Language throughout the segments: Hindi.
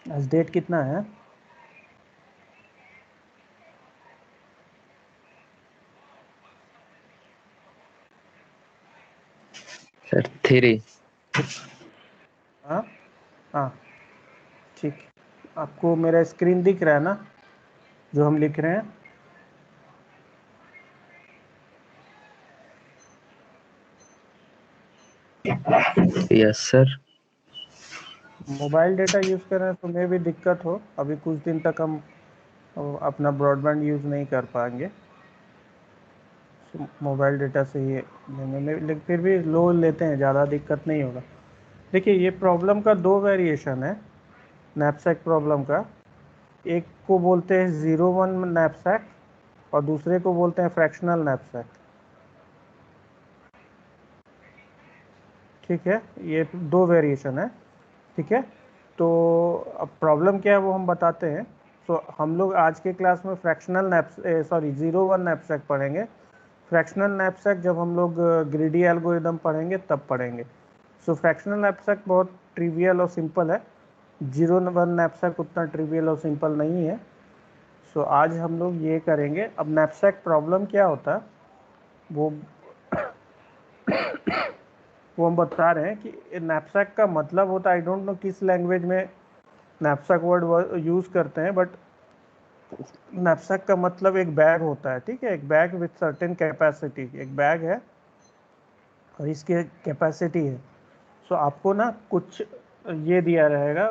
आज डेट कितना है? सर 3। हाँ हाँ, ठीक। आपको मेरा स्क्रीन दिख रहा है ना, जो हम लिख रहे हैं? Yes sir. Mobile data use कर रहे हैं तो मे भी दिक्कत हो, अभी कुछ दिन तक हम अपना ब्रॉडबैंड यूज़ नहीं कर पाएंगे, मोबाइल डेटा से ही लेंगे। लेकिन फिर भी लो लेते हैं, ज़्यादा दिक्कत नहीं होगा। देखिए, ये प्रॉब्लम का दो वेरिएशन है नैपसैक प्रॉब्लम का। एक को बोलते हैं 01 नैपसैक और दूसरे को बोलते हैं फ्रैक्शनल नैपसैक। ठीक है, ये दो वेरिएशन है। ठीक है, तो अब प्रॉब्लम क्या है वो हम बताते हैं। तो हम लोग आज के क्लास में फ्रैक्शनल सॉरी 01 नैपसैक पढ़ेंगे। फ्रैक्शनल नैपसैक जब हम लोग ग्रीडी एल्गोरिदम पढ़ेंगे तब पढ़ेंगे। सो फ्रैक्शनल नैपसैक बहुत ट्रिवियल और सिंपल है। 01 नैपसैक उतना ट्रिवियल और सिंपल नहीं है। सो आज हम लोग ये करेंगे। अब नैपसैक प्रॉब्लम क्या होता है वो हम बता रहे हैं कि नैपसैक का मतलब होता है, आई डोंट नो किस लैंग्वेज में नैपसैक वर्ड यूज़ करते हैं, बट नैपसैक का मतलब एक बैग होता है। ठीक है, एक बैग विथ सर्टेन कैपेसिटी, एक बैग है और इसकी कैपेसिटी है। सो आपको ना कुछ ये दिया रहेगा,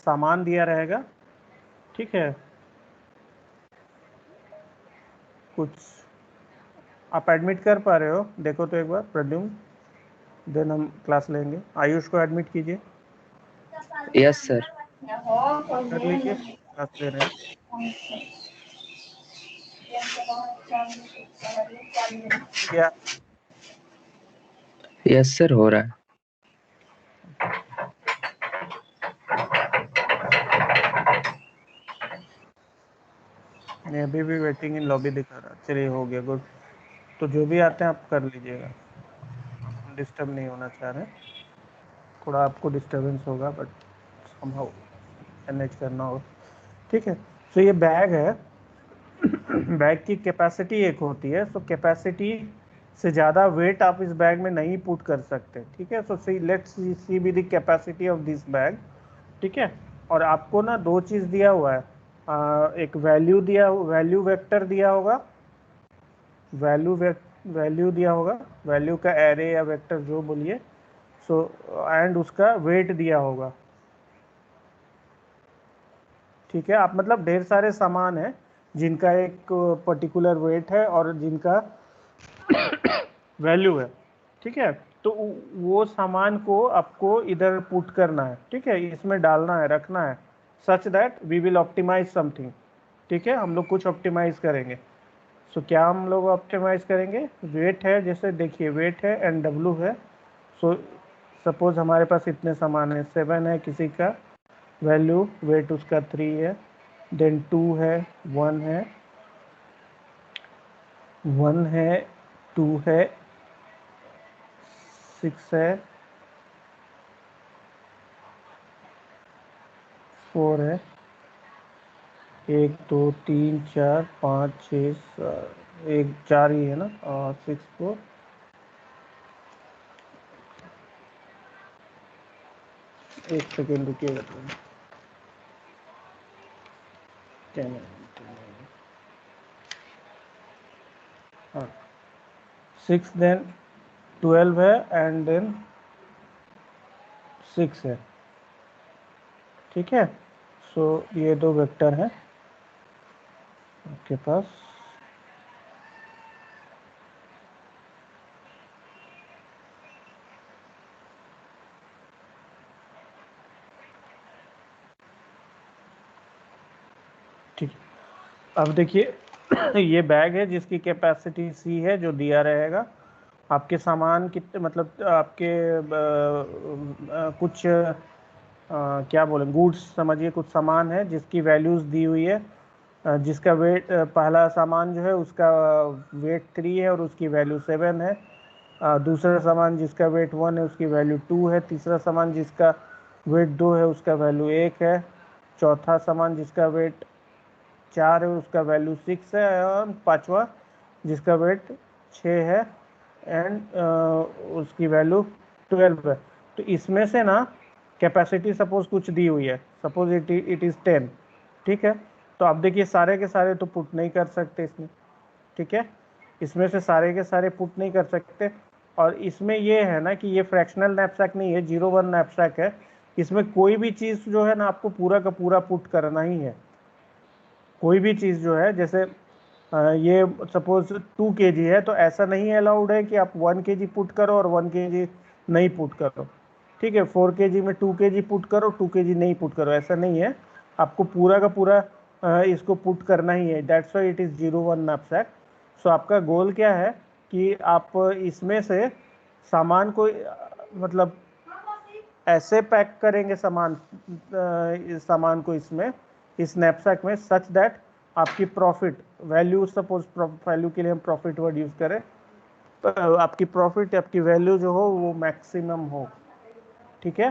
सामान दिया रहेगा। ठीक है, कुछ आप एडमिट कर पा रहे हो? देखो तो एक बार प्रद्युम्न, देन हम क्लास लेंगे। आयुष को एडमिट कीजिए। Yes sir. कर लीजिए, क्लास ले रहे हैं। क्या? यस सर, हो रहा है। नहीं, अभी भी वेटिंग इन लॉबी दिखा रहा है। चलिए, हो गया, गुड। तो जो भी आते हैं आप कर लीजिएगा, हम डिस्टर्ब नहीं होना चाह रहे हैं। थोड़ा आपको डिस्टर्बेंस होगा बट समहाउ मैनेज करना हो। ठीक है, तो ये बैग है। बैग की कैपेसिटी एक होती है। सो कैपेसिटी से ज़्यादा वेट आप इस बैग में नहीं पुट कर सकते। ठीक है, so see let's see be the capacity of this bag. ठीक है, और आपको ना दो चीज़ दिया हुआ है। एक वैल्यू वेक्टर दिया होगा, वैल्यू दिया होगा, वैल्यू का एरे या वेक्टर जो बोलिए। सो एंड उसका वेट दिया होगा। ठीक है, आप मतलब ढेर सारे सामान हैं जिनका एक पर्टिकुलर वेट है और जिनका वैल्यू है। ठीक है, तो वो सामान को आपको इधर पुट करना है। ठीक है, इसमें डालना है, रखना है, such that we will optimize something. ठीक है, हम लोग कुछ ऑप्टिमाइज करेंगे। सो क्या हम लोग ऑप्टिमाइज करेंगे? वेट है, जैसे देखिए वेट है एंड डब्लू है। सो सपोज हमारे पास इतने सामान है, 7 है किसी का वैल्यू, वेट उसका 3 है, देन 2 है, 1 है, 1 है, 2 है, 6 है, 4 है, 1 2 3 4 5 6 एक 4 ही है ना, और 6 4। एक सेकेंड रुकिएगा तो। 10 है, 10 है। हाँ, 6 देन 12 है एंड देन 6 है। ठीक है, सो ये दो वेक्टर हैं आपके पास। ठीक है, अब देखिए ये बैग है जिसकी कैपेसिटी सी है, जो दिया रहेगा। आपके सामान कितने, मतलब आपके कुछ क्या बोले, गुड्स समझिए, कुछ सामान है जिसकी वैल्यूज़ दी हुई है। जिसका वेट, पहला सामान जो है उसका वेट 3 है और उसकी वैल्यू 7 है। दूसरा सामान जिसका वेट 1 है उसकी वैल्यू 2 है। तीसरा सामान जिसका वेट 2 है उसका वैल्यू 1 है, चौथा सामान जिसका वेट 4 है उसका वैल्यू 6 है, और पांचवा जिसका वेट 6 है एंड उसकी वैल्यू 12 है। तो इसमें से ना कैपेसिटी सपोज कुछ दी हुई है, सपोज इट इज़ 10, ठीक है। तो आप देखिए सारे के सारे तो पुट नहीं कर सकते इसमें, ठीक है, इसमें से सारे के सारे पुट नहीं कर सकते। और इसमें ये है ना कि ये फ्रैक्शनल नैपसैक नहीं है, 0 1 नैपसैक है। इसमें कोई भी चीज़ जो है ना आपको पूरा का पूरा पुट करना ही है। कोई भी चीज़ जो है, जैसे ये सपोज 2 kg है, तो ऐसा नहीं अलाउड है कि आप 1 kg पुट करो और 1 kg नहीं पुट करो, ठीक है। 4 kg में 2 kg पुट करो, 2 kg नहीं पुट करो, ऐसा नहीं है। आपको पूरा का पूरा इसको पुट करना ही है। That's why it is 0 1 knapsack. So आपका गोल क्या है कि आप इसमें से सामान को मतलब ऐसे पैक करेंगे सामान को इसमें, इस नैपसैक में, सच दैट आपकी प्रॉफिट वैल्यू, सपोज वैल्यू के लिए हम प्रॉफिट वर्ड यूज करें, तो आपकी प्रॉफिट, आपकी वैल्यू जो हो वो मैक्सिमम हो, ठीक है।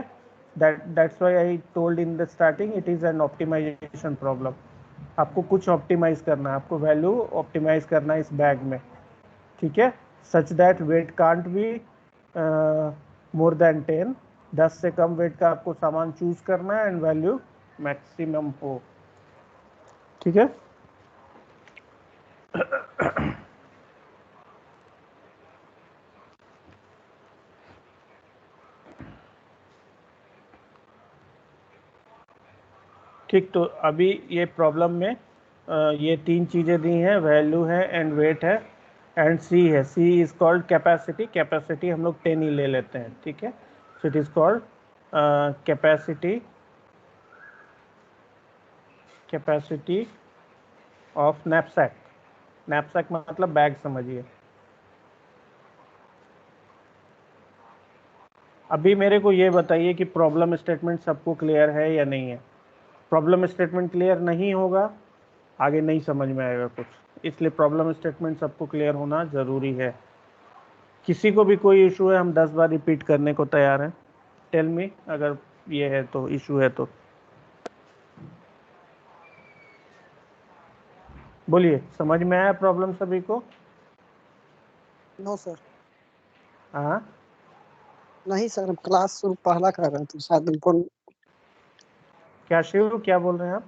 That's why I told in the starting it is an optimization problem. आपको कुछ ऑप्टिमाइज करना है, आपको वैल्यू ऑप्टिमाइज करना है इस बैग में, ठीक है, such that weight can't be more than 10। 10 से कम वेट का आपको सामान चूज करना है एंड वैल्यू मैक्सिमम हो, ठीक है। ठीक, तो अभी ये प्रॉब्लम में ये 3 चीज़ें दी हैं, वैल्यू है एंड वेट है एंड सी है। सी इज कॉल्ड कैपेसिटी। कैपेसिटी हम लोग 10 ही ले लेते हैं, ठीक है। So it is called capacity, capacity of knapsack. Knapsack मतलब बैग समझिए। अभी मेरे को ये बताइए कि प्रॉब्लम स्टेटमेंट सबको क्लियर है या नहीं है। प्रॉब्लम स्टेटमेंट क्लियर नहीं होगा, आगे नहीं समझ में आएगा कुछ, इसलिए प्रॉब्लम स्टेटमेंट सबको क्लियर होना ज़रूरी है। किसी को भी कोई इशू है, हम 10 बार रिपीट करने को तैयार हैं। टेल मी अगर ये है तो, इशू है तो बोलिए। समझ में आया प्रॉब्लम सभी को? No sir. हाँ, नहीं सर, हम क्लास पहला कर रहे हैं तो शायद हमको। क्या शिव, क्या बोल रहे हैं आप?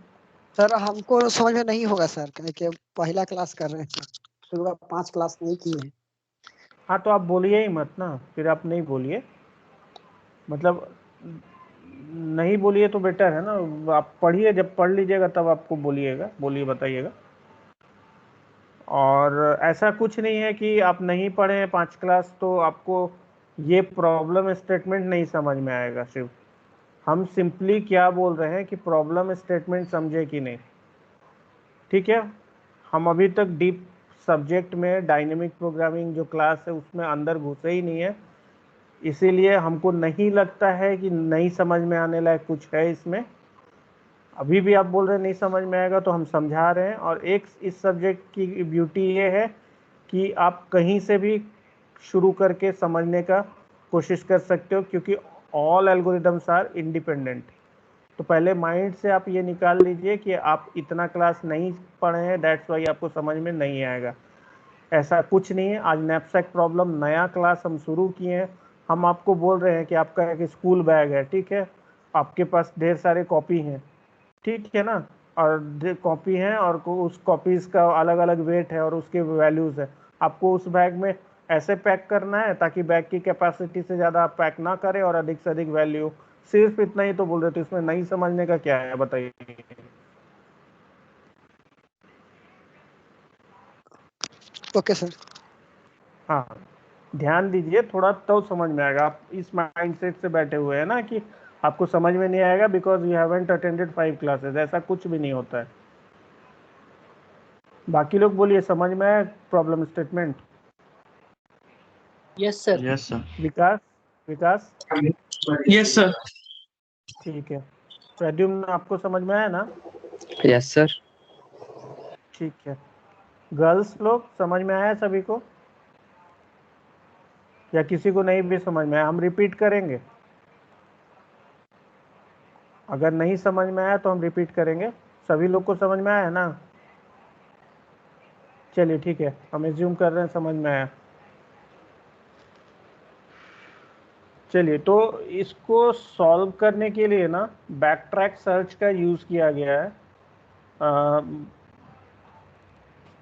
सर हमको समझ में नहीं होगा सर, क्योंकि पहला क्लास कर रहे हैं सर, सुबह 5 क्लास नहीं किए हैं। हाँ, तो आप बोलिए ही मत ना, फिर आप नहीं बोलिए, मतलब नहीं बोलिए तो बेटर है ना। आप पढ़िए, जब पढ़ लीजिएगा तब आपको बोलिएगा, बोलिए, बताइएगा। और ऐसा कुछ नहीं है कि आप नहीं पढ़े हैं 5 क्लास तो आपको ये प्रॉब्लम स्टेटमेंट नहीं समझ में आएगा। शिव, हम सिंपली क्या बोल रहे हैं कि प्रॉब्लम स्टेटमेंट समझे कि नहीं, ठीक है। हम अभी तक डीप सब्जेक्ट में, डायनेमिक प्रोग्रामिंग जो क्लास है उसमें अंदर घुसे ही नहीं है, इसीलिए हमको नहीं लगता है कि नहीं समझ में आने लायक कुछ है इसमें। अभी भी आप बोल रहे हैं नहीं समझ में आएगा, तो हम समझा रहे हैं। और एक इस सब्जेक्ट की ब्यूटी ये है कि आप कहीं से भी शुरू करके समझने का कोशिश कर सकते हो, क्योंकि ऑल एल्गोरिदम्स आर इंडिपेंडेंट। तो पहले माइंड से आप ये निकाल लीजिए कि आप इतना क्लास नहीं पढ़े हैं, दैट्स वाई आपको समझ में नहीं आएगा। ऐसा कुछ नहीं है। आज नैपसैक प्रॉब्लम नया क्लास हम शुरू किए हैं। हम आपको बोल रहे हैं कि आपका एक स्कूल बैग है, ठीक है, आपके पास ढेर सारे कॉपी हैं, ठीक है ना, और कॉपी हैं और उस कॉपीज़ का अलग अलग वेट है और उसके वैल्यूज़ है। आपको उस बैग में ऐसे पैक करना है ताकि बैग की कैपेसिटी से ज़्यादा आप पैक ना करें और अधिक से अधिक वैल्यू। सिर्फ इतना ही तो बोल रहे थे, इसमें नहीं समझने का क्या है, बताइए। Okay sir. हाँ, ध्यान दीजिए थोड़ा तो समझ में आएगा। आप इस माइंडसेट से बैठे हुए हैं ना कि आपको समझ में नहीं आएगा because you haven't attended 5 classes, ऐसा कुछ भी नहीं होता है। बाकी लोग बोलिए, समझ में आया problem statement? Yes sir. Yes sir. Vikas, Vikas yes sir. ठीक है। प्रद्युम्न, आपको समझ में आया ना? Yes sir. ठीक है। गर्ल्स लोग समझ में आया सभी को, या किसी को नहीं भी समझ में आया? हम रिपीट करेंगे। अगर नहीं समझ में आया तो हम रिपीट करेंगे। सभी लोग को समझ में आया ना? चलिए ठीक है, हम एज्यूम कर रहे हैं समझ में आया। चलिए, तो इसको सॉल्व करने के लिए ना बैक ट्रैक सर्च का यूज़ किया गया है।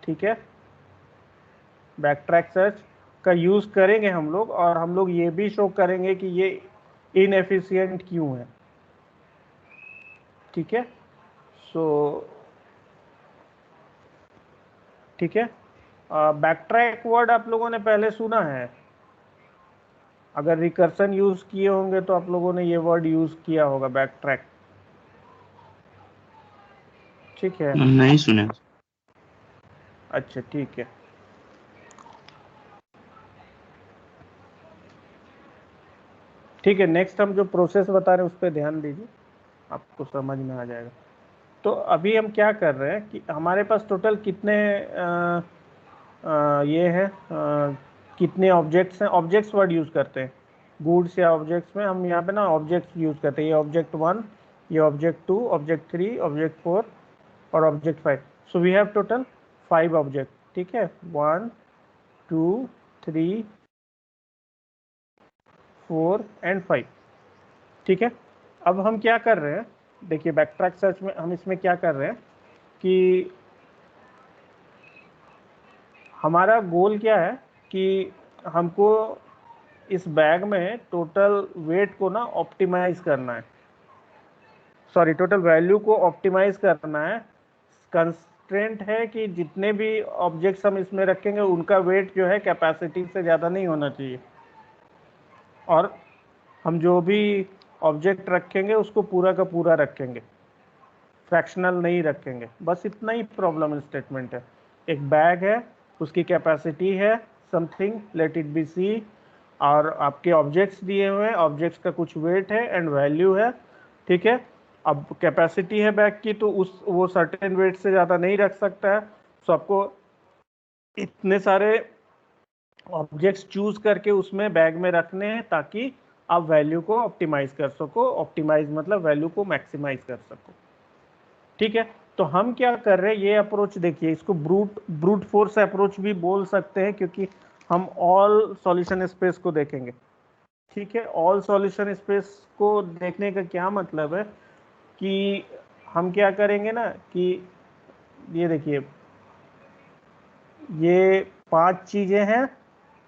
ठीक है, बैक ट्रैक सर्च का यूज़ करेंगे हम लोग, और हम लोग ये भी शो करेंगे कि ये इनएफिशिएंट क्यों है। ठीक है, सो ठीक है, बैक ट्रैक वर्ड आप लोगों ने पहले सुना है? अगर रिकर्सन यूज़ किए होंगे तो आप लोगों ने ये वर्ड यूज़ किया होगा, बैक ट्रैक। ठीक है, नहीं सुने। अच्छा ठीक है। ठीक है, नेक्स्ट हम जो प्रोसेस बता रहे हैं उस पर ध्यान दीजिए, आपको समझ में आ जाएगा। तो अभी हम क्या कर रहे हैं कि हमारे पास टोटल कितने ये है, कितने ऑब्जेक्ट्स हैं। ऑब्जेक्ट्स वर्ड यूज़ करते हैं गुड्स या ऑब्जेक्ट्स में, हम यहाँ पे ना ऑब्जेक्ट्स यूज़ करते हैं। ये ऑब्जेक्ट 1, ये ऑब्जेक्ट 2, ऑब्जेक्ट 3, ऑब्जेक्ट 4 और object 5। So we have total 5 object. ठीक है, 1 2 3 4 एंड 5। ठीक है, अब हम क्या कर रहे हैं, देखिए बैक ट्रैक सर्च में हम इसमें क्या कर रहे हैं कि हमारा गोल क्या है कि हमको इस बैग में टोटल वेट को ना ऑप्टिमाइज करना है, सॉरी टोटल वैल्यू को ऑप्टिमाइज करना है। कंस्ट्रेंट है कि जितने भी ऑब्जेक्ट्स हम इसमें रखेंगे उनका वेट जो है कैपेसिटी से ज़्यादा नहीं होना चाहिए, और हम जो भी ऑब्जेक्ट रखेंगे उसको पूरा का पूरा रखेंगे, फ्रैक्शनल नहीं रखेंगे। बस इतना ही प्रॉब्लम स्टेटमेंट है। एक बैग है, उसकी कैपेसिटी है something, let it be C, और आपके ऑब्जेक्ट्स दिए हुए हैं, ऑब्जेक्ट्स का कुछ वेट है एंड वैल्यू है। ठीक है, अब कैपेसिटी है बैग की तो वो सर्टेन वेट से ज़्यादा नहीं रख सकता है। सो आपको इतने सारे ऑब्जेक्ट्स चूज करके उसमें बैग में रखने हैं ताकि आप वैल्यू को ऑप्टिमाइज कर सको। ऑप्टिमाइज मतलब वैल्यू को मैक्सिमाइज कर सको। ठीक है, तो हम क्या कर रहे हैं, ये अप्रोच देखिए, इसको ब्रूट फोर्स अप्रोच भी बोल सकते हैं, क्योंकि हम ऑल सॉल्यूशन स्पेस को देखेंगे। ठीक है, ऑल सॉल्यूशन स्पेस को देखने का क्या मतलब है कि हम क्या करेंगे ना कि ये देखिए, ये 5 चीज़ें हैं,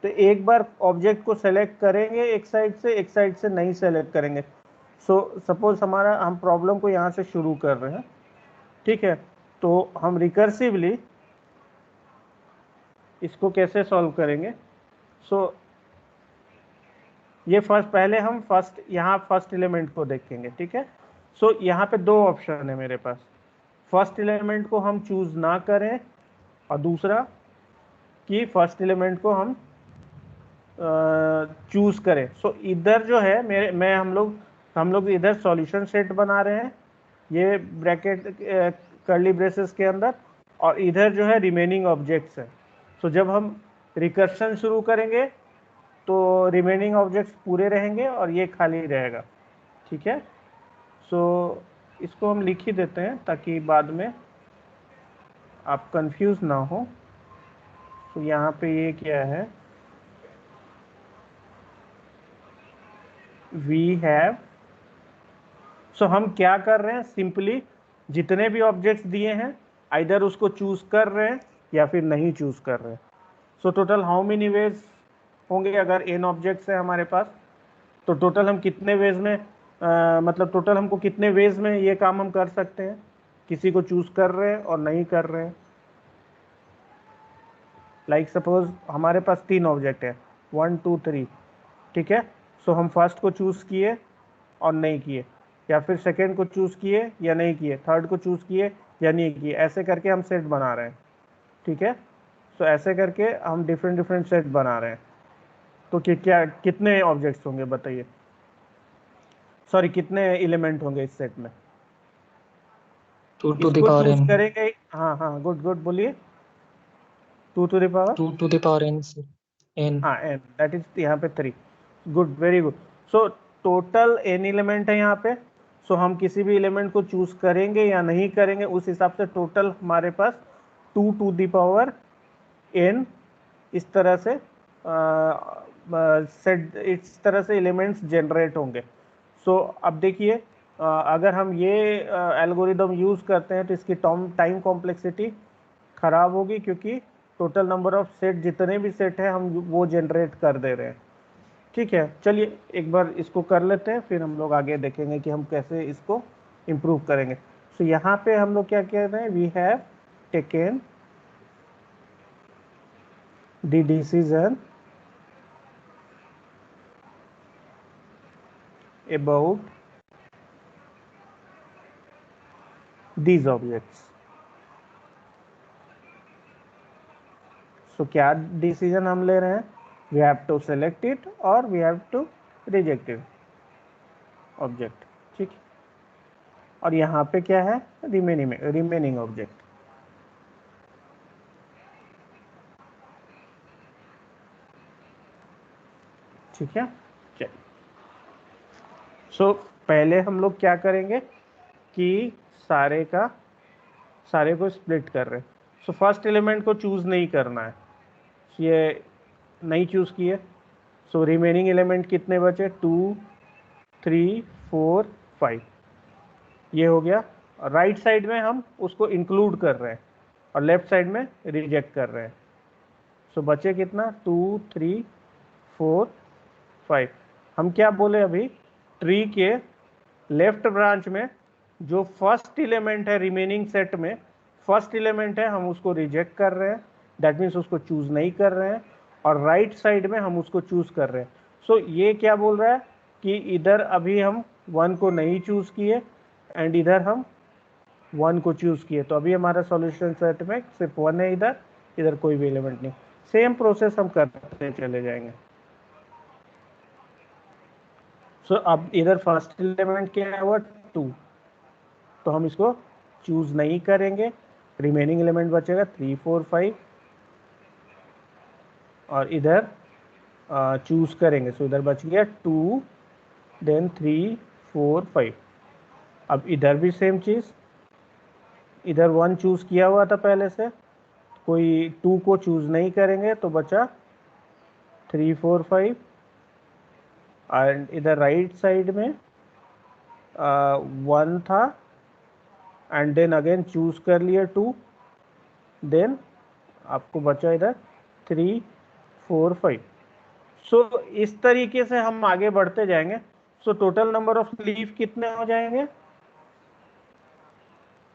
तो एक बार ऑब्जेक्ट को सेलेक्ट करेंगे एक साइड से नहीं सेलेक्ट करेंगे। सो सपोज हमारा हम प्रॉब्लम को यहाँ से शुरू कर रहे हैं। ठीक है, तो हम रिकर्सिवली इसको कैसे सॉल्व करेंगे। सो ये पहले हम यहाँ फर्स्ट एलिमेंट को देखेंगे। ठीक है, सो यहाँ पे 2 ऑप्शन है मेरे पास, फर्स्ट एलिमेंट को हम चूज ना करें, और दूसरा कि फर्स्ट एलिमेंट को हम चूज करें। सो इधर जो है हम लोग इधर सॉल्यूशन सेट बना रहे हैं, ये ब्रैकेट कर्ली ब्रेसेस के अंदर, और इधर जो है रिमेनिंग ऑब्जेक्ट्स है। सो जब हम रिकर्शन शुरू करेंगे तो रिमेनिंग ऑब्जेक्ट्स पूरे रहेंगे और ये खाली रहेगा। ठीक है, सो इसको हम लिख ही देते हैं ताकि बाद में आप कंफ्यूज ना हो। तो यहाँ पे ये क्या है, वी हैव, सो हम क्या कर रहे हैं, सिंपली जितने भी ऑब्जेक्ट्स दिए हैं आइदर उसको चूज कर रहे हैं या फिर नहीं चूज कर रहे हैं। So total how many ways होंगे, अगर n ऑब्जेक्ट्स है हमारे पास तो टोटल हम कितने वेज में मतलब टोटल हमको कितने वेज में ये काम हम कर सकते हैं, किसी को चूज कर रहे हैं और नहीं कर रहे हैं। लाइक सपोज हमारे पास 3 ऑब्जेक्ट है, 1 2 3। ठीक है, सो हम फर्स्ट को चूज किए और नहीं किए, या फिर सेकेंड को चूज किए या नहीं किए, थर्ड को चूज किए या नहीं किए, ऐसे करके हम सेट बना रहे हैं। ठीक है, सो ऐसे करके हम डिफरेंट सेट बना रहे हैं। तो क्या कितने ऑब्जेक्ट्स होंगे बताइए, सॉरी कितने एलिमेंट होंगे इस सेट में। 2 to the इसको power चूज n. करेंगे, हाँ हाँ, गुड बोलिए। 2 to the power 2 to the power n. sir. n. हाँ n, दैट इज यहाँ पे 3। Good, very good. So total n element है यहाँ पे। सो हम किसी भी एलिमेंट को चूज करेंगे या नहीं करेंगे उस हिसाब से टोटल हमारे पास 2 टू द पावर n इस तरह से सेट इस तरह से एलिमेंट्स जनरेट होंगे। सो अब देखिए अगर हम ये एल्गोरिदम यूज़ करते हैं तो इसकी टाइम कॉम्प्लेक्सिटी ख़राब होगी, क्योंकि टोटल नंबर ऑफ सेट जितने भी सेट हैं हम वो जनरेट कर दे रहे हैं। ठीक है, चलिए एक बार इसको कर लेते हैं, फिर हम लोग आगे देखेंगे कि हम कैसे इसको इम्प्रूव करेंगे। सो यहाँ पे हम लोग क्या कह रहे हैं, we have taken the decision about these objects। So क्या डिसीजन हम ले रहे हैं, we have to select it और we have to reject it object. ठीक, और यहाँ पे क्या है, रिमेनिंग ऑब्जेक्ट। ठीक है, चलिए। सो पहले हम लोग क्या करेंगे कि सारे को स्प्लिट कर रहे हैं। सो फर्स्ट एलिमेंट को चूज नहीं करना है, ये नहीं चूज किए। सो रिमेनिंग एलिमेंट कितने बचे, 2 3 4 5, ये हो गया। राइट साइड में हम उसको इंक्लूड कर रहे हैं और लेफ्ट साइड में रिजेक्ट कर रहे हैं। सो बचे कितना, 2 3 4 5। हम क्या बोले अभी, ट्री के लेफ्ट ब्रांच में जो फर्स्ट एलिमेंट है रिमेनिंग सेट में, फर्स्ट एलिमेंट है, हम उसको रिजेक्ट कर रहे हैं, दैट मीन्स उसको चूज नहीं कर रहे हैं। और राइट साइड में हम उसको चूज कर रहे हैं। सो ये क्या बोल रहा है कि इधर अभी हम 1 को नहीं चूज किए एंड इधर हम 1 को चूज किए, तो अभी हमारा सॉल्यूशन सेट में सिर्फ 1 है, इधर कोई भी एलिमेंट नहीं। सेम प्रोसेस हम करते चले जाएंगे। सो अब इधर फर्स्ट एलिमेंट क्या है, 2, तो हम इसको चूज नहीं करेंगे, रिमेनिंग एलिमेंट बचेगा 3 4 5 और इधर चूज करेंगे। सो इधर बच गया 2 देन 3 4 5। अब इधर भी सेम चीज, इधर 1 चूज किया हुआ था पहले से, कोई 2 को चूज नहीं करेंगे तो बचा 3 4 5। एंड इधर राइट साइड में 1 था एंड देन अगेन चूज कर लिए 2, देन आपको बचा इधर 3 4 5। सो इस तरीके से हम आगे बढ़ते जाएंगे। So total number of leaf कितने हो जाएंगे,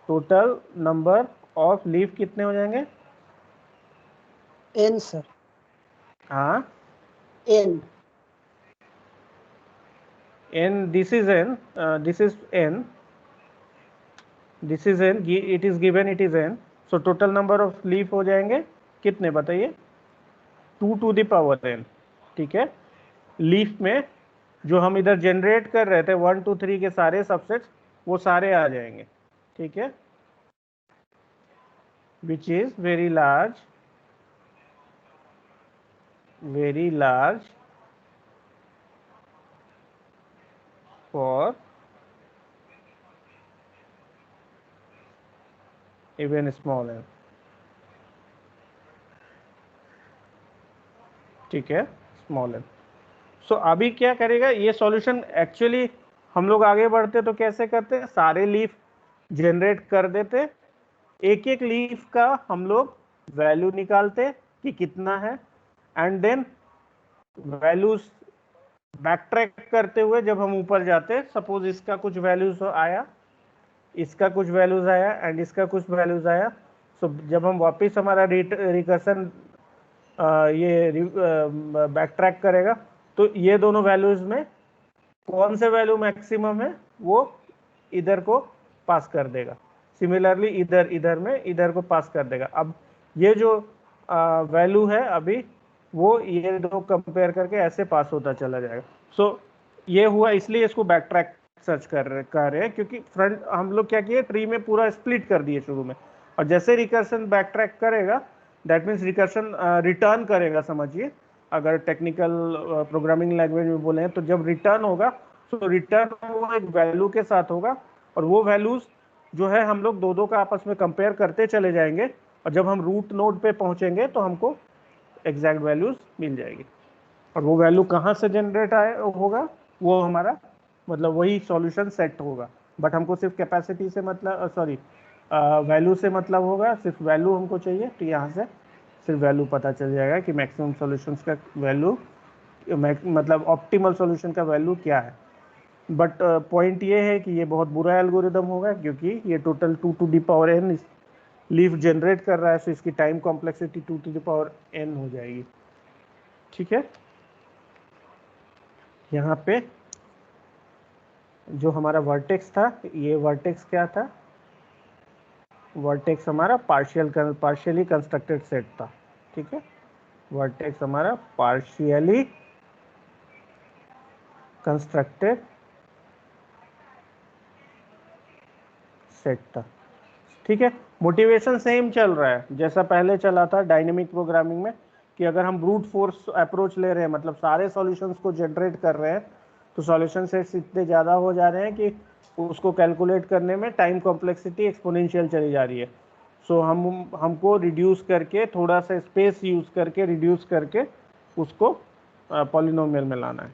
टोटल नंबर ऑफ लीफ कितने हो जाएंगे, n सर, हाँ n n, this is n, this is n, this is n, it is given, it is n। So total number of leaf हो जाएंगे कितने बताइए, 2 टू द पावर n। ठीक है, लीफ में जो हम इधर जनरेट कर रहे थे 1 2 3 के सारे सबसेट्स वो सारे आ जाएंगे। ठीक है, which is very large for even small n। ठीक है, स्मॉल n। सो अभी क्या करेगा ये सॉल्यूशन, एक्चुअली हम लोग आगे बढ़ते तो कैसे करते हैं, सारे लीफ जनरेट कर देते, एक एक लीफ का हम लोग वैल्यू निकालते कि कितना है एंड देन वैल्यूज बैकट्रैक करते हुए जब हम ऊपर जाते, सपोज इसका कुछ वैल्यूज आया, इसका कुछ वैल्यूज आया एंड इसका कुछ वैल्यूज आया। सो जब हम वापस हमारा रिकर्सन ये बैकट्रैक करेगा तो ये दोनों वैल्यूज में कौन से वैल्यू मैक्सिमम है वो इधर को पास कर देगा, सिमिलरली इधर में इधर को पास कर देगा। अब ये जो वैल्यू है अभी वो ये दो कंपेयर करके ऐसे पास होता चला जाएगा। सो ये हुआ, इसलिए इसको बैकट्रैक सर्च कर रहे हैं, क्योंकि फ्रंट हम लोग क्या किए, ट्री में पूरा स्प्लिट कर दिए शुरू में, और जैसे रिकर्सन बैकट्रैक करेगा दैट मीन्स रिकर्सन रिटर्न करेगा। समझिए, अगर टेक्निकल प्रोग्रामिंग लैंग्वेज में बोले तो जब रिटर्न होगा सो रिटर्न वो एक वैल्यू के साथ होगा, और वो वैल्यूज जो है हम लोग दो का आपस में कंपेयर करते चले जाएंगे, और जब हम रूट नोड पे पहुंचेंगे तो हमको एग्जैक्ट वैल्यूज मिल जाएगी। और वो वैल्यू कहाँ से जनरेट होगा, वो हमारा मतलब वही सॉल्यूशन सेट होगा, बट हमको सिर्फ कैपेसिटी से मतलब सॉरी वैल्यू से मतलब होगा, सिर्फ वैल्यू हमको चाहिए, तो यहाँ से सिर्फ वैल्यू पता चल जाएगा कि मैक्सिमम सॉल्यूशंस का वैल्यू मतलब ऑप्टिमल सॉल्यूशन का वैल्यू क्या है। बट पॉइंट ये है कि ये बहुत बुरा एल्गोरिदम होगा, क्योंकि ये टोटल 2n लीफ जनरेट कर रहा है, तो इसकी टाइम कॉम्प्लेक्सिटी 2n हो जाएगी। ठीक है, यहाँ पे जो हमारा वर्टेक्स था, ये वर्टेक्स क्या था, वर्टेक्स हमारा पार्शियली कंस्ट्रक्टेड सेट था। ठीक है, वर्टेक्स हमारा पार्शियली कंस्ट्रक्टेड सेट था। ठीक है, मोटिवेशन सेम चल रहा है जैसा पहले चला था डायनेमिक प्रोग्रामिंग में, कि अगर हम ब्रूट फोर्स अप्रोच ले रहे हैं, मतलब सारे सॉल्यूशंस को जनरेट कर रहे हैं, तो सॉल्यूशन सेट्स इतने ज़्यादा हो जा रहे हैं कि उसको कैलकुलेट करने में टाइम कॉम्प्लेक्सिटी एक्सपोनेंशियल चली जा रही है। सो हमको रिड्यूस करके, थोड़ा सा स्पेस यूज़ करके रिड्यूस करके उसको पॉलिनोमियल में लाना है।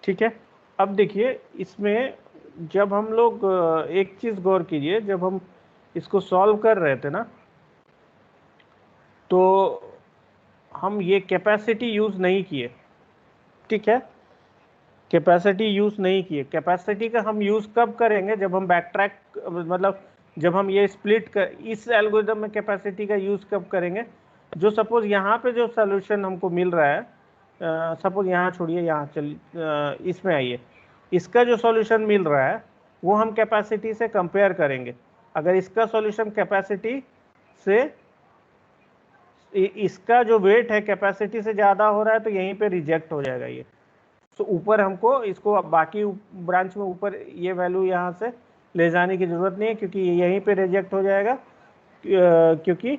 ठीक है, अब देखिए इसमें जब हम लोग एक चीज़ गौर कीजिए, जब हम इसको सॉल्व कर रहे थे ना, तो हम ये कैपेसिटी यूज़ नहीं किए। ठीक है, कैपेसिटी यूज़ नहीं किए। कैपेसिटी का हम यूज़ कब करेंगे, जब हम बैक ट्रैक मतलब जब हम ये स्प्लिट कर, इस एल्गोरिदम में कैपेसिटी का यूज़ कब करेंगे, जो सपोज यहाँ पे जो सोल्यूशन हमको मिल रहा है, सपोज यहाँ छोड़िए, यहाँ इसमें आइए, इसका जो सॉल्यूशन मिल रहा है वो हम कैपेसिटी से कंपेयर करेंगे। अगर इसका सॉल्यूशन कैपेसिटी से, इसका जो वेट है कैपेसिटी से ज़्यादा हो रहा है, तो यहीं पे रिजेक्ट हो जाएगा ये। तो ऊपर हमको इसको बाकी ब्रांच में ऊपर ये वैल्यू यहाँ से ले जाने की ज़रूरत नहीं है, क्योंकि यहीं पे रिजेक्ट हो जाएगा, क्योंकि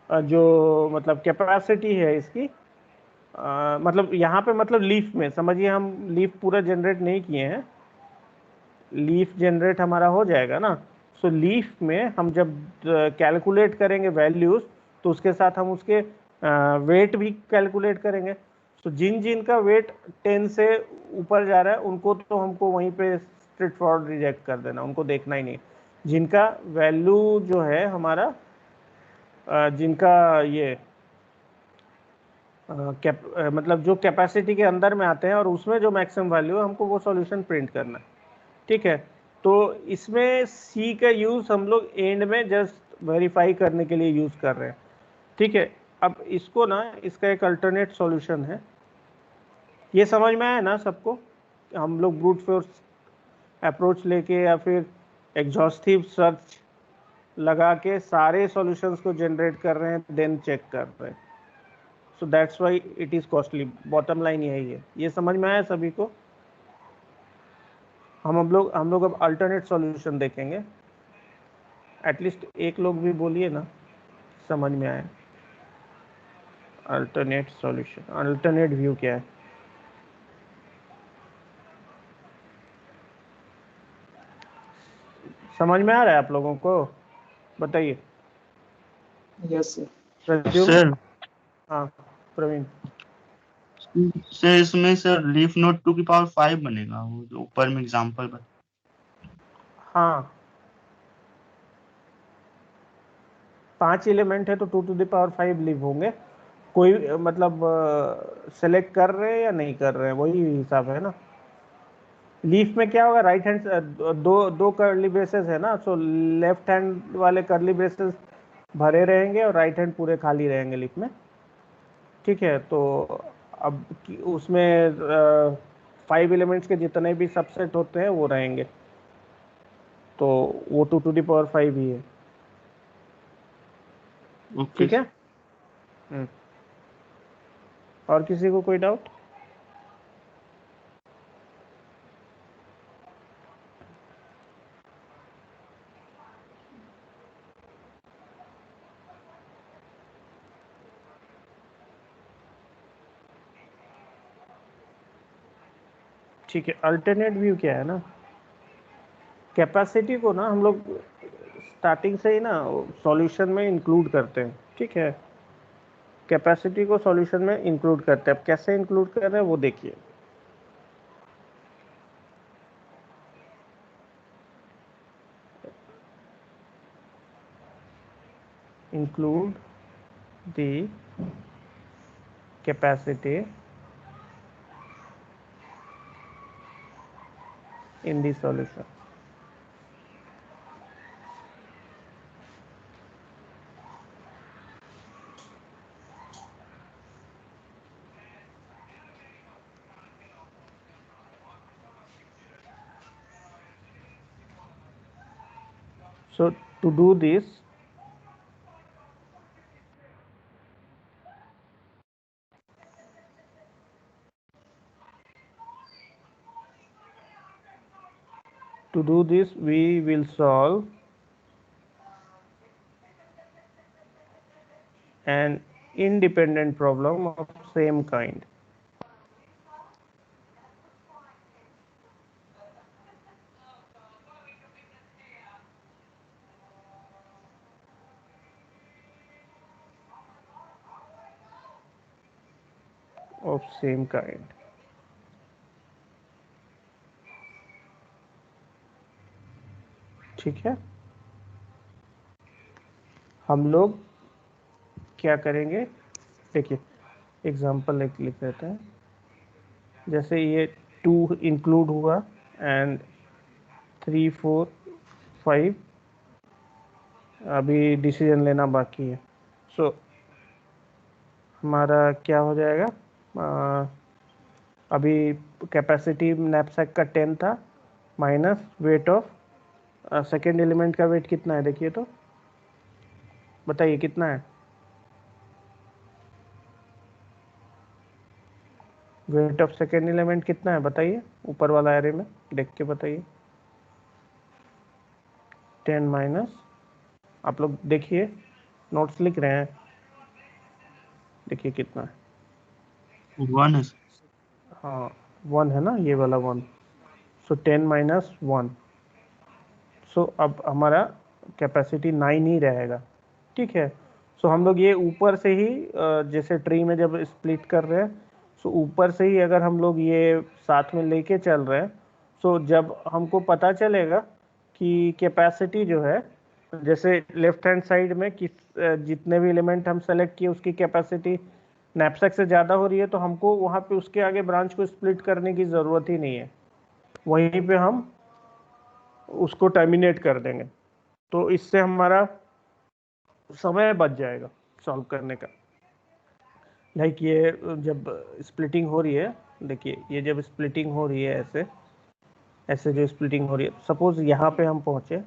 जो मतलब कैपेसिटी है इसकी, मतलब यहाँ पे मतलब लीफ में समझिए, हम लीफ पूरा जनरेट नहीं किए हैं, लीफ जनरेट हमारा हो जाएगा ना। सो लीफ में हम जब कैलकुलेट करेंगे वैल्यूज, तो उसके साथ हम उसके वेट भी कैलकुलेट करेंगे। सो जिन जिन का वेट 10 से ऊपर जा रहा है उनको तो हमको वहीं पे स्ट्रेट फॉरवर्ड रिजेक्ट कर देना, उनको देखना ही नहीं। जिनका वैल्यू जो है हमारा जिनका ये मतलब जो कैपेसिटी के अंदर में आते हैं और उसमें जो मैक्सिमम वैल्यू है, हमको वो सॉल्यूशन प्रिंट करना है। ठीक है, तो इसमें सी का यूज़ हम लोग एंड में जस्ट वेरीफाई करने के लिए यूज़ कर रहे हैं। ठीक है, अब इसको ना, इसका एक अल्टरनेट सॉल्यूशन है, ये समझ में आया ना सबको? हम लोग ब्रूट फोर्स अप्रोच लेके या फिर एग्जॉस्टिव सर्च लगा के सारे सॉल्यूशंस को जनरेट कर रहे हैं, देन चेक कर रहे हैं। So that's why it is costly. Bottom line यही है, ये समझ में आया सभी को? हम लोग अब अल्टरनेट सॉल्यूशन देखेंगे। एटलीस्ट एक लोग भी बोलिए ना समझ में आया। अल्टरनेट सॉल्यूशन, अल्टरनेट व्यू क्या है? समझ में आ रहा है आप लोगों को? बताइए। Yes sir. प्रद्युम्न? सर हाँ प्रवीण। सर इसमें सर लीफ नोट 2 की पावर 5 बनेगा, वो जो ऊपर में एग्जांपल बता। हाँ, 5 एलिमेंट है तो 2 to the power 5 लीव होंगे। कोई मतलब सेलेक्ट कर रहे हैं या नहीं कर रहे हैं, वही हिसाब है ना। लीफ में क्या होगा, राइट हैंड दो कर्ली ब्रेसेस है ना, सो लेफ्ट हैंड वाले कर्ली ब्रेसेस भरे रहेंगे और राइट हैंड पूरे खाली रहेंगे लीफ में। ठीक है, तो अब उसमें 5 एलिमेंट्स के जितने भी सबसेट होते हैं वो रहेंगे, तो वो 2 to the power 5 ही है। ओके ठीक है। और किसी को कोई डाउट? ठीक है, अल्टरनेट व्यू क्या है ना, कैपेसिटी को ना हम लोग स्टार्टिंग से ही ना सॉल्यूशन में इंक्लूड करते हैं। ठीक है, कैपेसिटी को सॉल्यूशन में इंक्लूड करते हैं। अब कैसे इंक्लूड कर रहे हैं वो देखिए। Include the capacity in the solution. So to do this, we will solve an independent problem of same kind. Of same kind. ठीक है, हम लोग क्या करेंगे, देखिए एग्जांपल एक लिख देते हैं। जैसे ये 2 इंक्लूड हुआ एंड 3 4 5 अभी डिसीजन लेना बाकी है। सो हमारा क्या हो जाएगा, अभी कैपेसिटी नैपसैक का 10 था minus weight of second element का वेट कितना है, देखिए तो बताइए कितना है। वेट ऑफ सेकेंड एलिमेंट कितना है बताइए, ऊपर वाला एरे में देख के बताइए। 10 माइनस, आप लोग देखिए नोट्स लिख रहे हैं, देखिए कितना है। 1 है। हाँ 1 है ना, ये वाला 1। सो 10 माइनस 1, सो अब हमारा कैपेसिटी 9 ही रहेगा। ठीक है, सो हम लोग ये ऊपर से ही जैसे ट्री में जब स्प्लिट कर रहे हैं, सो ऊपर से ही अगर हम लोग ये साथ में लेके चल रहे हैं, सो जब हमको पता चलेगा कि कैपेसिटी जो है, जैसे लेफ्ट हैंड साइड में किस जितने भी एलिमेंट हम सेलेक्ट किए उसकी कैपेसिटी नैपसैक से ज़्यादा हो रही है, तो हमको वहाँ पे उसके आगे ब्रांच को स्प्लिट करने की ज़रूरत ही नहीं है, वहीं पे हम उसको टर्मिनेट कर देंगे। तो इससे हमारा समय बच जाएगा सॉल्व करने का। लाइक ये जब स्प्लिटिंग हो रही है, देखिए ये जब स्प्लिटिंग हो रही है ऐसे ऐसे जो स्प्लिटिंग हो रही है, सपोज यहाँ पे हम पहुँचे,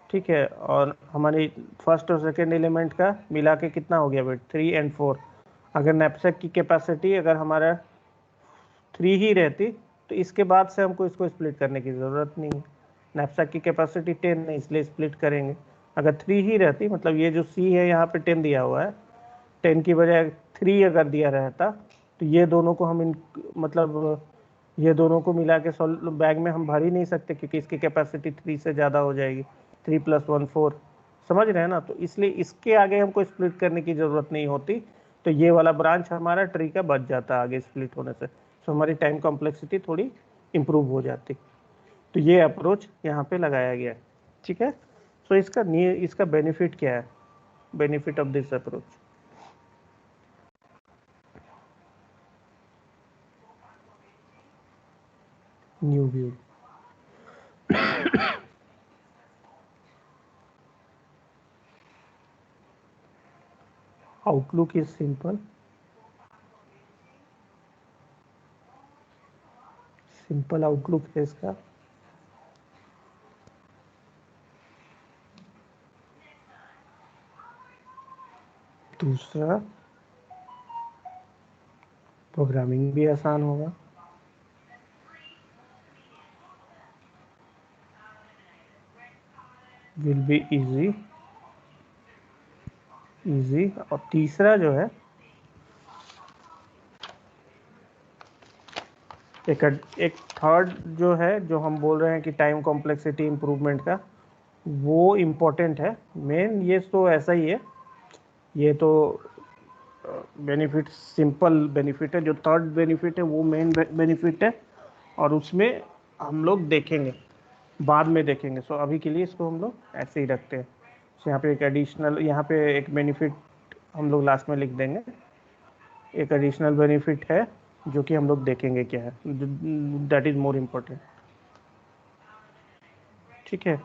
ठीक है, और हमारी फर्स्ट और सेकेंड एलिमेंट का मिला के कितना हो गया वेट, 3 और 4। अगर नैपसैक की कैपेसिटी अगर हमारा 3 ही रहती तो इसके बाद से हमको इसको स्प्लिट करने की ज़रूरत नहीं है। नैपसैक की कैपेसिटी 10 है इसलिए स्प्लिट करेंगे। अगर 3 ही रहती, मतलब ये जो सी है यहाँ पे 10 दिया हुआ है, 10 की बजाय 3 अगर दिया रहता तो ये दोनों को हम मतलब ये दोनों को मिला के बैग में हम भर ही नहीं सकते, क्योंकि इसकी कैपेसिटी 3 से ज़्यादा हो जाएगी। 3 + 1 4, समझ रहे हैं ना। तो इसलिए इसके आगे हमको स्प्लिट करने की ज़रूरत नहीं होती, तो ये वाला ब्रांच हमारा ट्री का बच जाता आगे स्प्लिट होने से। सो हमारी टाइम कॉम्प्लेक्सिटी थोड़ी इम्प्रूव हो जाती। तो ये अप्रोच यहाँ पे लगाया गया है। ठीक है, सो इसका बेनिफिट क्या है, benefit of this approach. New view, outlook is simple, simple outlook है इसका। दूसरा, प्रोग्रामिंग भी आसान होगा। Will be easy. और तीसरा जो है, एक थर्ड जो है, जो हम बोल रहे हैं कि टाइम कॉम्प्लेक्सिटी इम्प्रूवमेंट का, वो इम्पोर्टेंट है। मेन ये तो ऐसा ही है, ये तो बेनिफिट सिंपल बेनिफिट है। जो थर्ड बेनिफिट है वो मेन बेनिफिट है, और उसमें हम लोग देखेंगे, बाद में देखेंगे। सो अभी के लिए इसको हम लोग ऐसे ही रखते हैं। सो यहाँ पे एक एडिशनल, यहाँ पे एक बेनिफिट हम लोग लास्ट में लिख देंगे। एक एडिशनल बेनिफिट है जो कि हम लोग देखेंगे क्या है, दैट इज़ मोर इम्पोर्टेंट। ठीक है,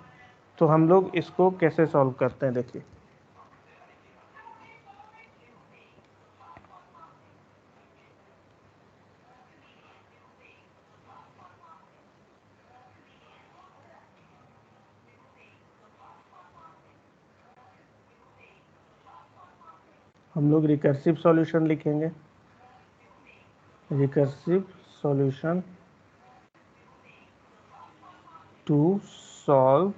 तो हम लोग इसको कैसे सॉल्व करते हैं, देखिए। हम लोग रिकर्सिव सॉल्यूशन लिखेंगे। Recursive solution to solve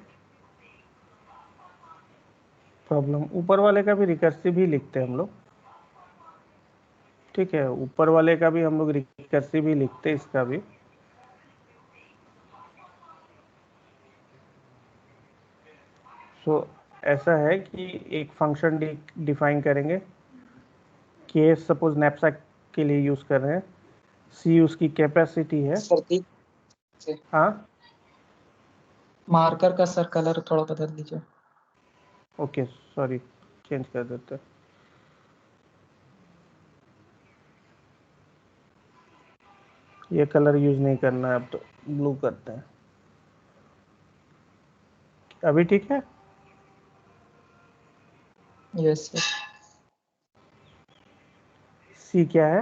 problem. ऊपर वाले का भी रिकर्सिव ही लिखते हैं हम लोग, ठीक है। ऊपर वाले का भी हम लोग रिकर्सिव ही लिखते हैं, इसका भी। सो ऐसा है कि एक फंक्शन डिफाइन करेंगे, के सपोज नैपसैक के लिए यूज़ कर रहे हैं, सी उसकी कैपेसिटी है। सर ठीक से हाँ, मार्कर का सर कलर थोड़ा बदल दीजिए। ओके, सॉरी, चेंज कर देते हैं। ये कलर यूज़ नहीं करना है अब, तो ब्लू करते हैं। अभी ठीक है। Yes sir. सी क्या है?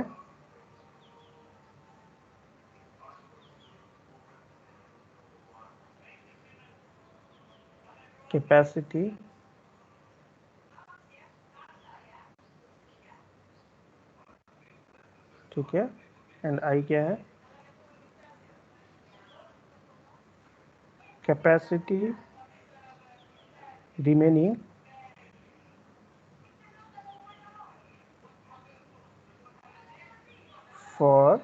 कैपेसिटी, ठीक है। एंड आई क्या है? Capacity remaining for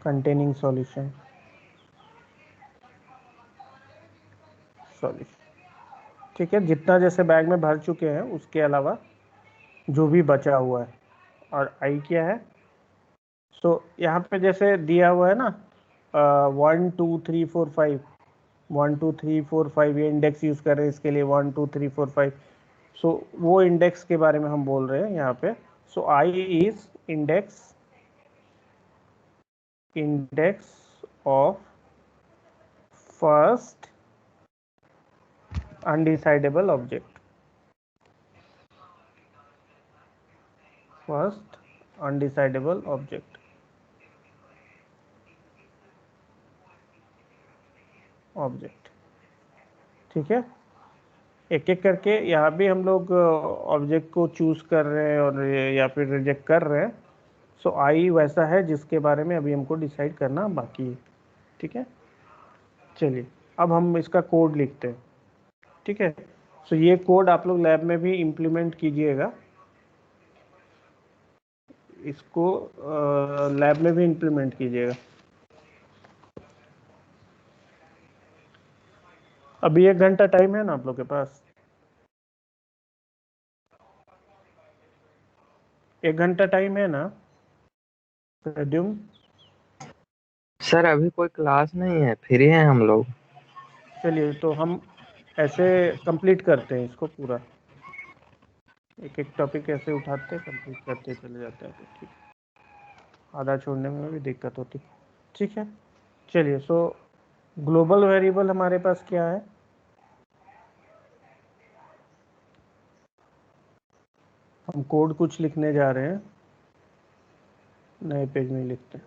containing solution. ठीक है, जितना जैसे बैग में भर चुके हैं उसके अलावा जो भी बचा हुआ है। और आई क्या है? सो यहाँ पे जैसे दिया हुआ है ना, 1 2 3 4 5, 1 2 3 4 5, ये इंडेक्स यूज़ कर रहे हैं इसके लिए, 1 2 3 4 5। सो वो इंडेक्स के बारे में हम बोल रहे हैं यहाँ पे। So I is index of first undecidable object. First undecidable object, ठीक है। एक एक करके यहाँ भी हम लोग ऑब्जेक्ट को चूज़ कर रहे हैं और या फिर रिजेक्ट कर रहे हैं। सो आई वैसा है जिसके बारे में अभी हमको डिसाइड करना बाकी है, ठीक है। चलिए, अब हम इसका कोड लिखते हैं, ठीक है। सो ये कोड आप लोग लैब में भी इम्प्लीमेंट कीजिएगा, इसको लैब में भी इम्प्लीमेंट कीजिएगा। अभी 1 घंटा टाइम है ना आप लोग के पास? 1 घंटा टाइम है ना? रेड्यूम, सर अभी कोई क्लास नहीं है, फ्री हैं हम लोग। चलिए तो हम ऐसे कंप्लीट करते हैं इसको पूरा, एक एक टॉपिक ऐसे उठाते कंप्लीट करते चले जाते हैं, तो ठीक। आधा छोड़ने में भी दिक्कत होती, ठीक है। चलिए, सो ग्लोबल वेरिएबल हमारे पास क्या है? हम कोड कुछ लिखने जा रहे हैं, नए पेज में लिखते हैं।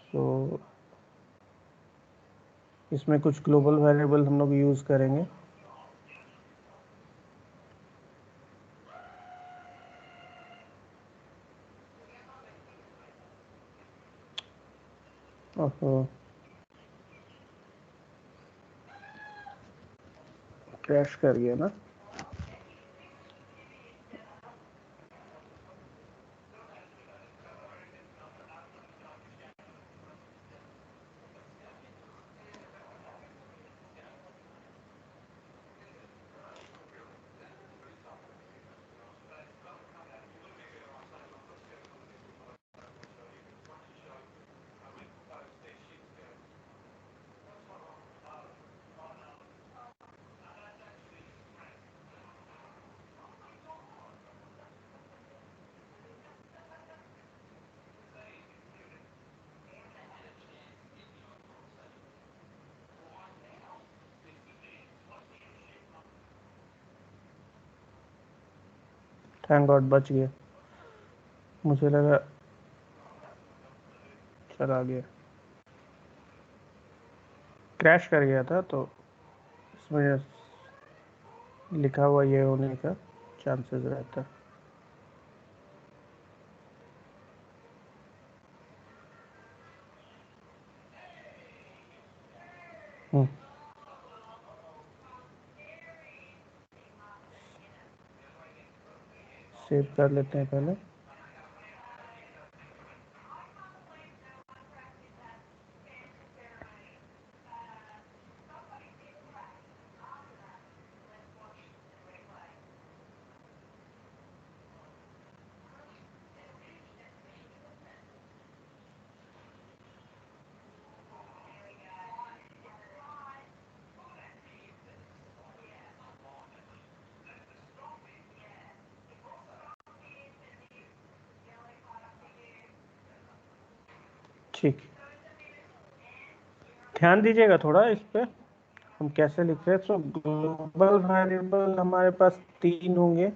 सो इसमें कुछ ग्लोबल वेरिएबल हम लोग यूज़ करेंगे। ओहो, क्रैश कर गया ना। थैंक गॉड बच गया, मुझे लगा चला गया, क्रैश कर गया था तो इसमें लिखा हुआ ये होने का चांसेस रहता है। सेव कर लेते हैं पहले। ठीक, ध्यान दीजिएगा थोड़ा इस पे हम कैसे लिख रहे हैं। सो ग्लोबल वेरिएबल हमारे पास 3 होंगे,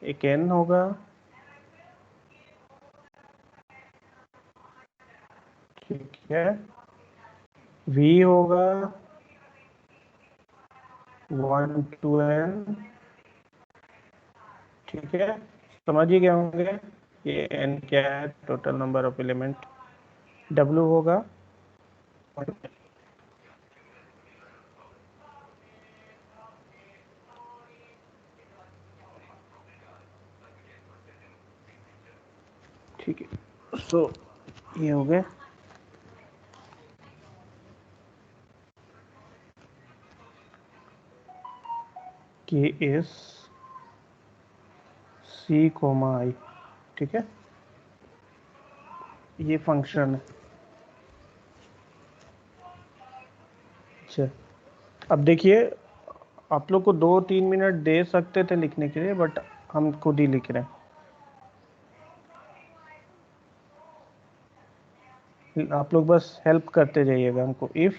एक n होगा, ठीक है, v होगा 1 to n, ठीक है, समझ ही गए होंगे ये n क्या है, total number of element. w होगा ठीक है। सो ये हो गए, के एस सी कोमा आई, ठीक है, ये फंक्शन है। अच्छा, अब देखिए आप लोग को 2-3 मिनट दे सकते थे लिखने के लिए, बट हम खुद ही लिख रहे हैं। आप लोग बस हेल्प करते जाइएगा हमको। If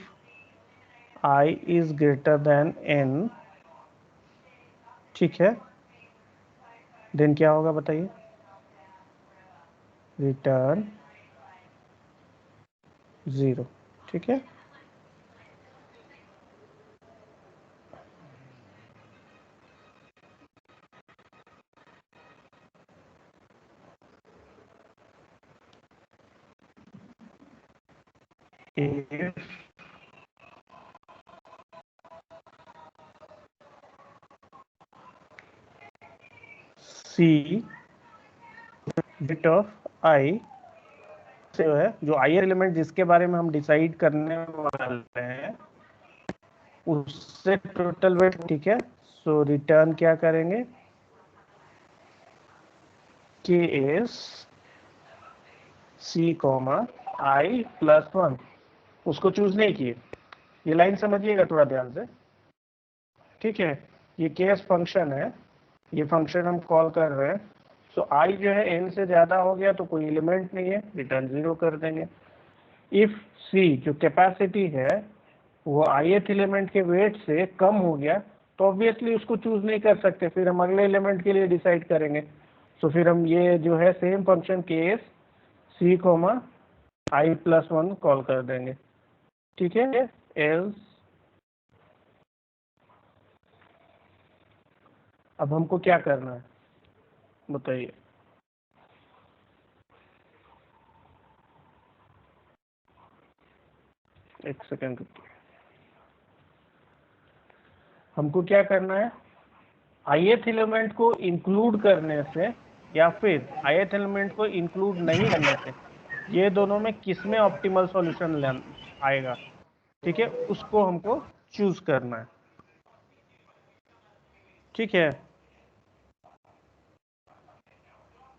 i is greater than n, ठीक है, देन क्या होगा बताइए, रिटर्न 0, ठीक है। if c bit of i से है, जो i एलिमेंट जिसके बारे में हम डिसाइड करने वाले हैं उससे टोटल वेट, ठीक है। सो रिटर्न क्या करेंगे, के एस सी कॉमा आई प्लस 1, उसको चूज नहीं किए, ये लाइन समझिएगा थोड़ा ध्यान से, ठीक है। ये केस फंक्शन है, ये फंक्शन हम कॉल कर रहे हैं। सो आई जो है n से ज़्यादा हो गया तो कोई एलिमेंट नहीं है, रिटर्न 0 कर देंगे। इफ c जो कैपेसिटी है वो ith एलिमेंट के वेट से कम हो गया तो ऑब्वियसली उसको चूज नहीं कर सकते, फिर हम अगले एलिमेंट के लिए डिसाइड करेंगे। सो फिर हम ये जो है same function case c comma I plus 1 call कर देंगे, ठीक है। एल्स अब हमको क्या करना है बताइए, एक सेकेंड रुकिए। हमको क्या करना है, ith एलिमेंट को इंक्लूड करने से या फिर ith एलिमेंट को इंक्लूड नहीं करने से ये दोनों में किस में ऑप्टिमल सॉल्यूशन आएगा, ठीक है, उसको हमको चूज करना है, ठीक है।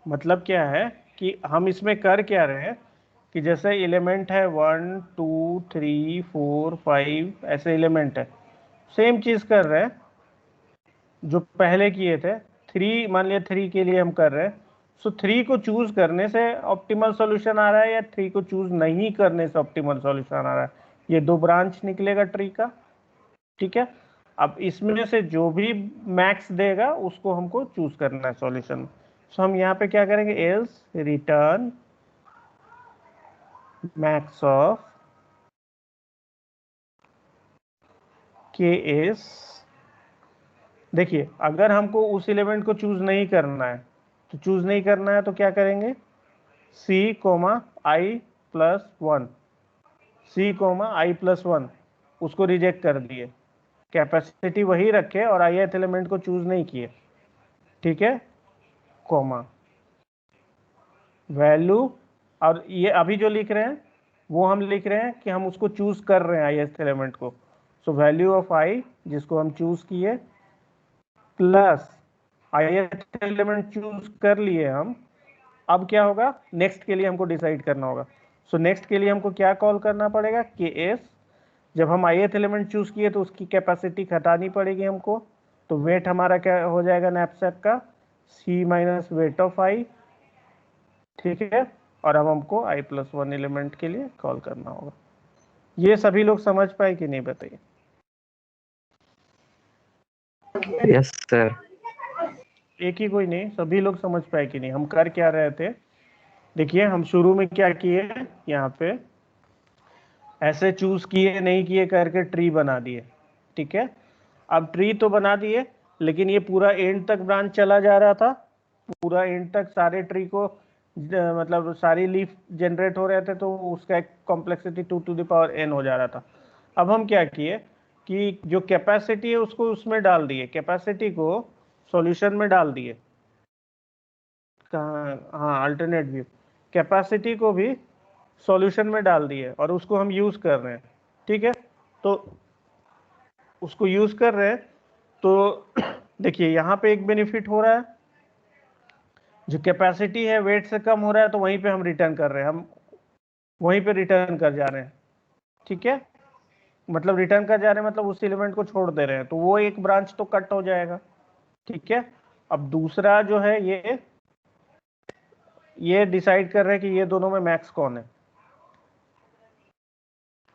मतलब क्या है कि हम इसमें कर क्या रहे हैं कि जैसे एलिमेंट है 1 2 3 4 5 ऐसे एलिमेंट है, सेम चीज कर रहे हैं जो पहले किए थे। 3 मान लिया 3 के लिए हम कर रहे हैं, सो 3 को चूज करने से ऑप्टिमल सॉल्यूशन आ रहा है या 3 को चूज नहीं करने से ऑप्टिमल सॉल्यूशन आ रहा है, ये 2 ब्रांच निकलेगा ट्री का, ठीक है। अब इसमें से जो भी मैक्स देगा उसको हमको चूज करना है सॉल्यूशन। सो हम यहाँ पे क्या करेंगे, एल्स रिटर्न मैक्स ऑफ के एस। देखिए अगर हमको उस एलिमेंट को चूज नहीं करना है तो क्या करेंगे, C comma I plus one, C comma I plus one, उसको रिजेक्ट कर दिए, कैपेसिटी वही रखे और ith एलिमेंट को चूज नहीं किए, ठीक है, कोमा वैल्यू। और ये अभी जो लिख रहे हैं वो हम लिख रहे हैं कि हम उसको चूज कर रहे हैं ith एलिमेंट को। सो वैल्यू ऑफ आई जिसको हम चूज किए प्लस ith एलिमेंट चूज कर लिए हम। अब क्या होगा, नेक्स्ट के लिए हमको डिसाइड करना होगा। सो नेक्स्ट के लिए हमको क्या कॉल करना पड़ेगा, के एस। जब हम ith एलिमेंट चूज किए तो उसकी कैपेसिटी घटानी पड़ेगी हमको, तो वेट हमारा क्या हो जाएगा नैपसैक का, सी माइनस वेट ऑफ आई, ठीक है। और अब हमको आई प्लस वन एलिमेंट के लिए कॉल करना होगा। ये सभी लोग समझ पाए कि नहीं बताइए। Yes sir. एक ही कोई नहीं, सभी लोग समझ पाए कि नहीं। हम कर क्या रहे थे, देखिए हम शुरू में क्या किए, यहाँ पे ऐसे चूज किए नहीं किए करके ट्री बना दिए, ठीक है। अब ट्री तो बना दिए लेकिन ये पूरा एंड तक ब्रांच चला जा रहा था, पूरा एंड तक सारे ट्री को मतलब सारी लीफ जनरेट हो रहे थे, तो उसका एक complexity 2 to the power n हो जा रहा था। अब हम क्या किए कि जो कैपेसिटी है उसको उसमें डाल दिए, कैपेसिटी को सॉल्यूशन में डाल दिए। कहाँ, हाँ अल्टरनेट व्यू, कैपेसिटी को भी सॉल्यूशन में डाल दिए और उसको हम यूज कर रहे हैं, ठीक है। तो उसको यूज कर रहे हैं तो देखिए यहाँ पे एक बेनिफिट हो रहा है, जो कैपेसिटी है वेट से कम हो रहा है तो वहीं पे हम रिटर्न कर रहे हैं, हम वहीं पे रिटर्न कर जा रहे हैं, ठीक है। मतलब रिटर्न कर जा रहे हैं मतलब उस एलिमेंट को छोड़ दे रहे हैं, तो वो एक ब्रांच तो कट हो जाएगा, ठीक है। अब दूसरा जो है ये डिसाइड कर रहे हैं कि ये दोनों में मैक्स कौन है,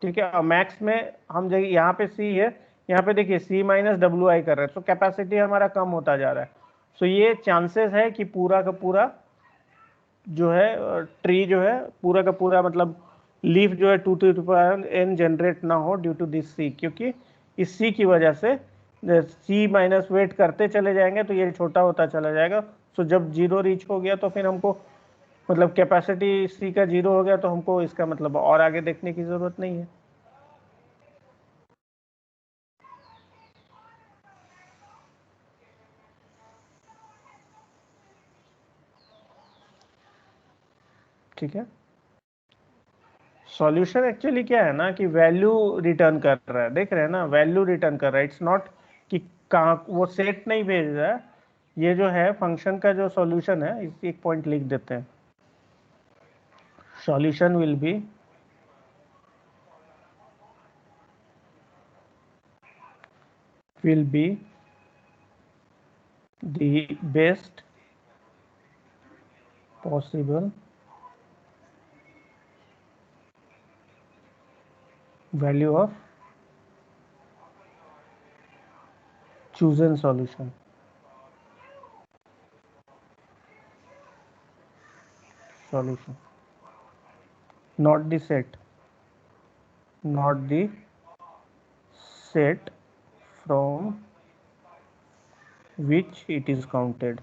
ठीक है। और मैक्स में हम जगह यहाँ पे सी है, यहाँ पे देखिए सी माइनस डब्ल्यू आई कर रहे हैं, तो कैपेसिटी हमारा कम होता जा रहा है। सो ये चांसेस है कि पूरा का पूरा जो है ट्री जो है पूरा का पूरा मतलब लीफ जो है 2 to the power n generate ना हो ड्यू टू दिस सी, क्योंकि इस सी की वजह से सी माइनस वेट करते चले जाएंगे तो ये छोटा होता चला जाएगा। सो जब जीरो रीच हो गया तो फिर हमको मतलब कैपेसिटी सी का जीरो हो गया तो हमको इसका मतलब और आगे देखने की जरूरत नहीं है। ठीक है, सॉल्यूशन एक्चुअली क्या है ना कि वैल्यू रिटर्न कर रहा है, देख रहे हैं ना, वैल्यू रिटर्न कर रहा है। इट्स नॉट कि कहाँ वो सेट नहीं भेज रहा है। ये जो है फंक्शन का जो सॉल्यूशन है, इस एक पॉइंट लिख देते हैं, solution will be the best possible value of chosen solution, not the set from which it is counted,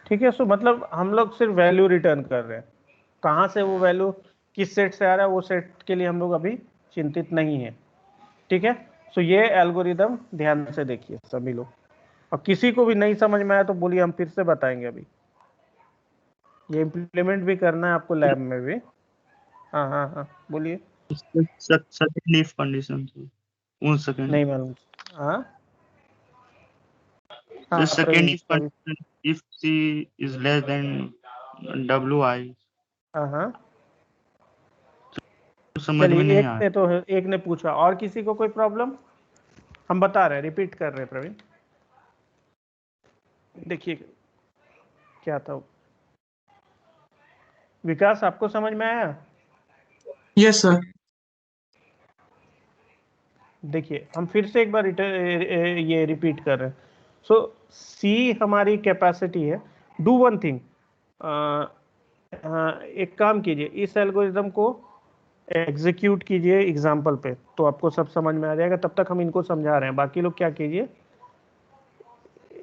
ठीक है। सो मतलब हम लोग सिर्फ वैल्यू रिटर्न कर रहे हैं, कहाँ से वो वैल्यू किस सेट से आ रहा है वो सेट के लिए हम लोग अभी चिंतित नहीं है, ठीक है। सो ये एल्गोरिदम ध्यान से देखिए सभी लोग, और किसी को भी नहीं समझ में आया तो बोलिए, हम फिर से बताएंगे। अभी ये इम्प्लीमेंट भी करना है आपको लैब में भी। हाँ हाँ हाँ बोलिए। सेकंड इफ कंडीशन उन सेकंड नहीं मालूम। हाँ the हाँ second Praveen if condition if c is less than wi हाँ हाँ तो समझ में चलिए, नहीं आया। एक ने पूछा, और किसी को कोई प्रॉब्लम? हम बता रहे हैं, रिपीट कर रहे हैं प्रवीण, देखिए क्या था। विकास आपको समझ में आया? Yes sir. देखिए हम फिर से एक बार ये रिपीट कर रहे हैं। सो सी हमारी कैपेसिटी है। डू वन थिंग, एक काम कीजिए, इस एल्गोरिदम को एग्जीक्यूट कीजिए एग्जाम्पल पे, तो आपको सब समझ में आ जाएगा। तब तक हम इनको समझा रहे हैं, बाकी लोग क्या कीजिए,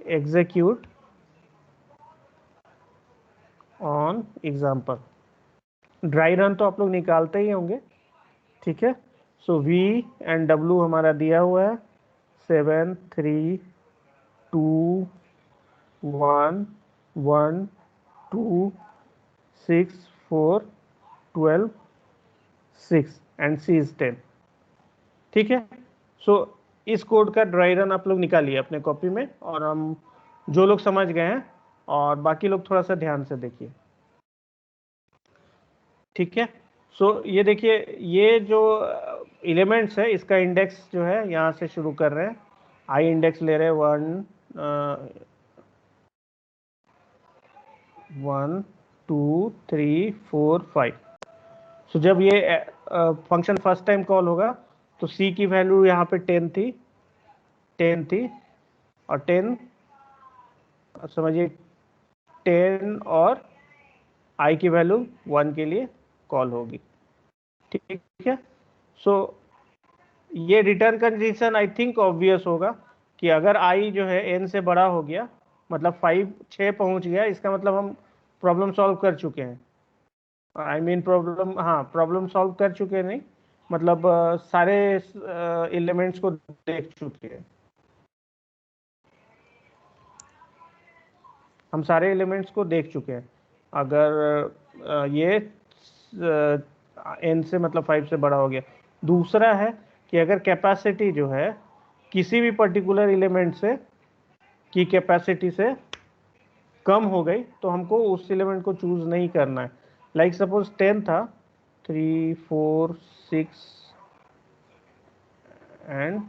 execute on example. Dry run तो आप लोग निकालते ही होंगे, ठीक है। सो V एंड W हमारा दिया हुआ है 7 3 2 1 1 2 6 4 12 6 एंड C is 10, ठीक है। सो इस कोड का ड्राई रन आप लोग निकालिए अपने कॉपी में, और हम जो लोग समझ गए हैं और बाकी लोग थोड़ा सा ध्यान से देखिए, ठीक है। सो ये देखिए, ये जो एलिमेंट्स है इसका इंडेक्स जो है यहाँ से शुरू कर रहे हैं। आई इंडेक्स ले रहे हैं 1 2 3 4 5। सो जब ये फंक्शन फर्स्ट टाइम कॉल होगा तो C की वैल्यू यहाँ पे 10 थी और 10 समझिए 10 और I की वैल्यू 1 के लिए कॉल होगी, ठीक है। सो ये return condition I think obvious होगा कि अगर I जो है n से बड़ा हो गया, मतलब 6 पहुंच गया, इसका मतलब हम प्रॉब्लम सॉल्व कर चुके हैं। आई मीन प्रॉब्लम, हाँ प्रॉब्लम सॉल्व कर चुके हैं, नहीं मतलब सारे एलिमेंट्स को देख चुके हैं, हम सारे एलिमेंट्स को देख चुके हैं। अगर ये n से मतलब 5 से बड़ा हो गया। दूसरा है कि अगर कैपेसिटी जो है किसी भी पर्टिकुलर एलिमेंट से की कैपेसिटी से कम हो गई तो हमको उस एलिमेंट को चूज नहीं करना है। लाइक सपोज 10 था, 3 4 6 एंड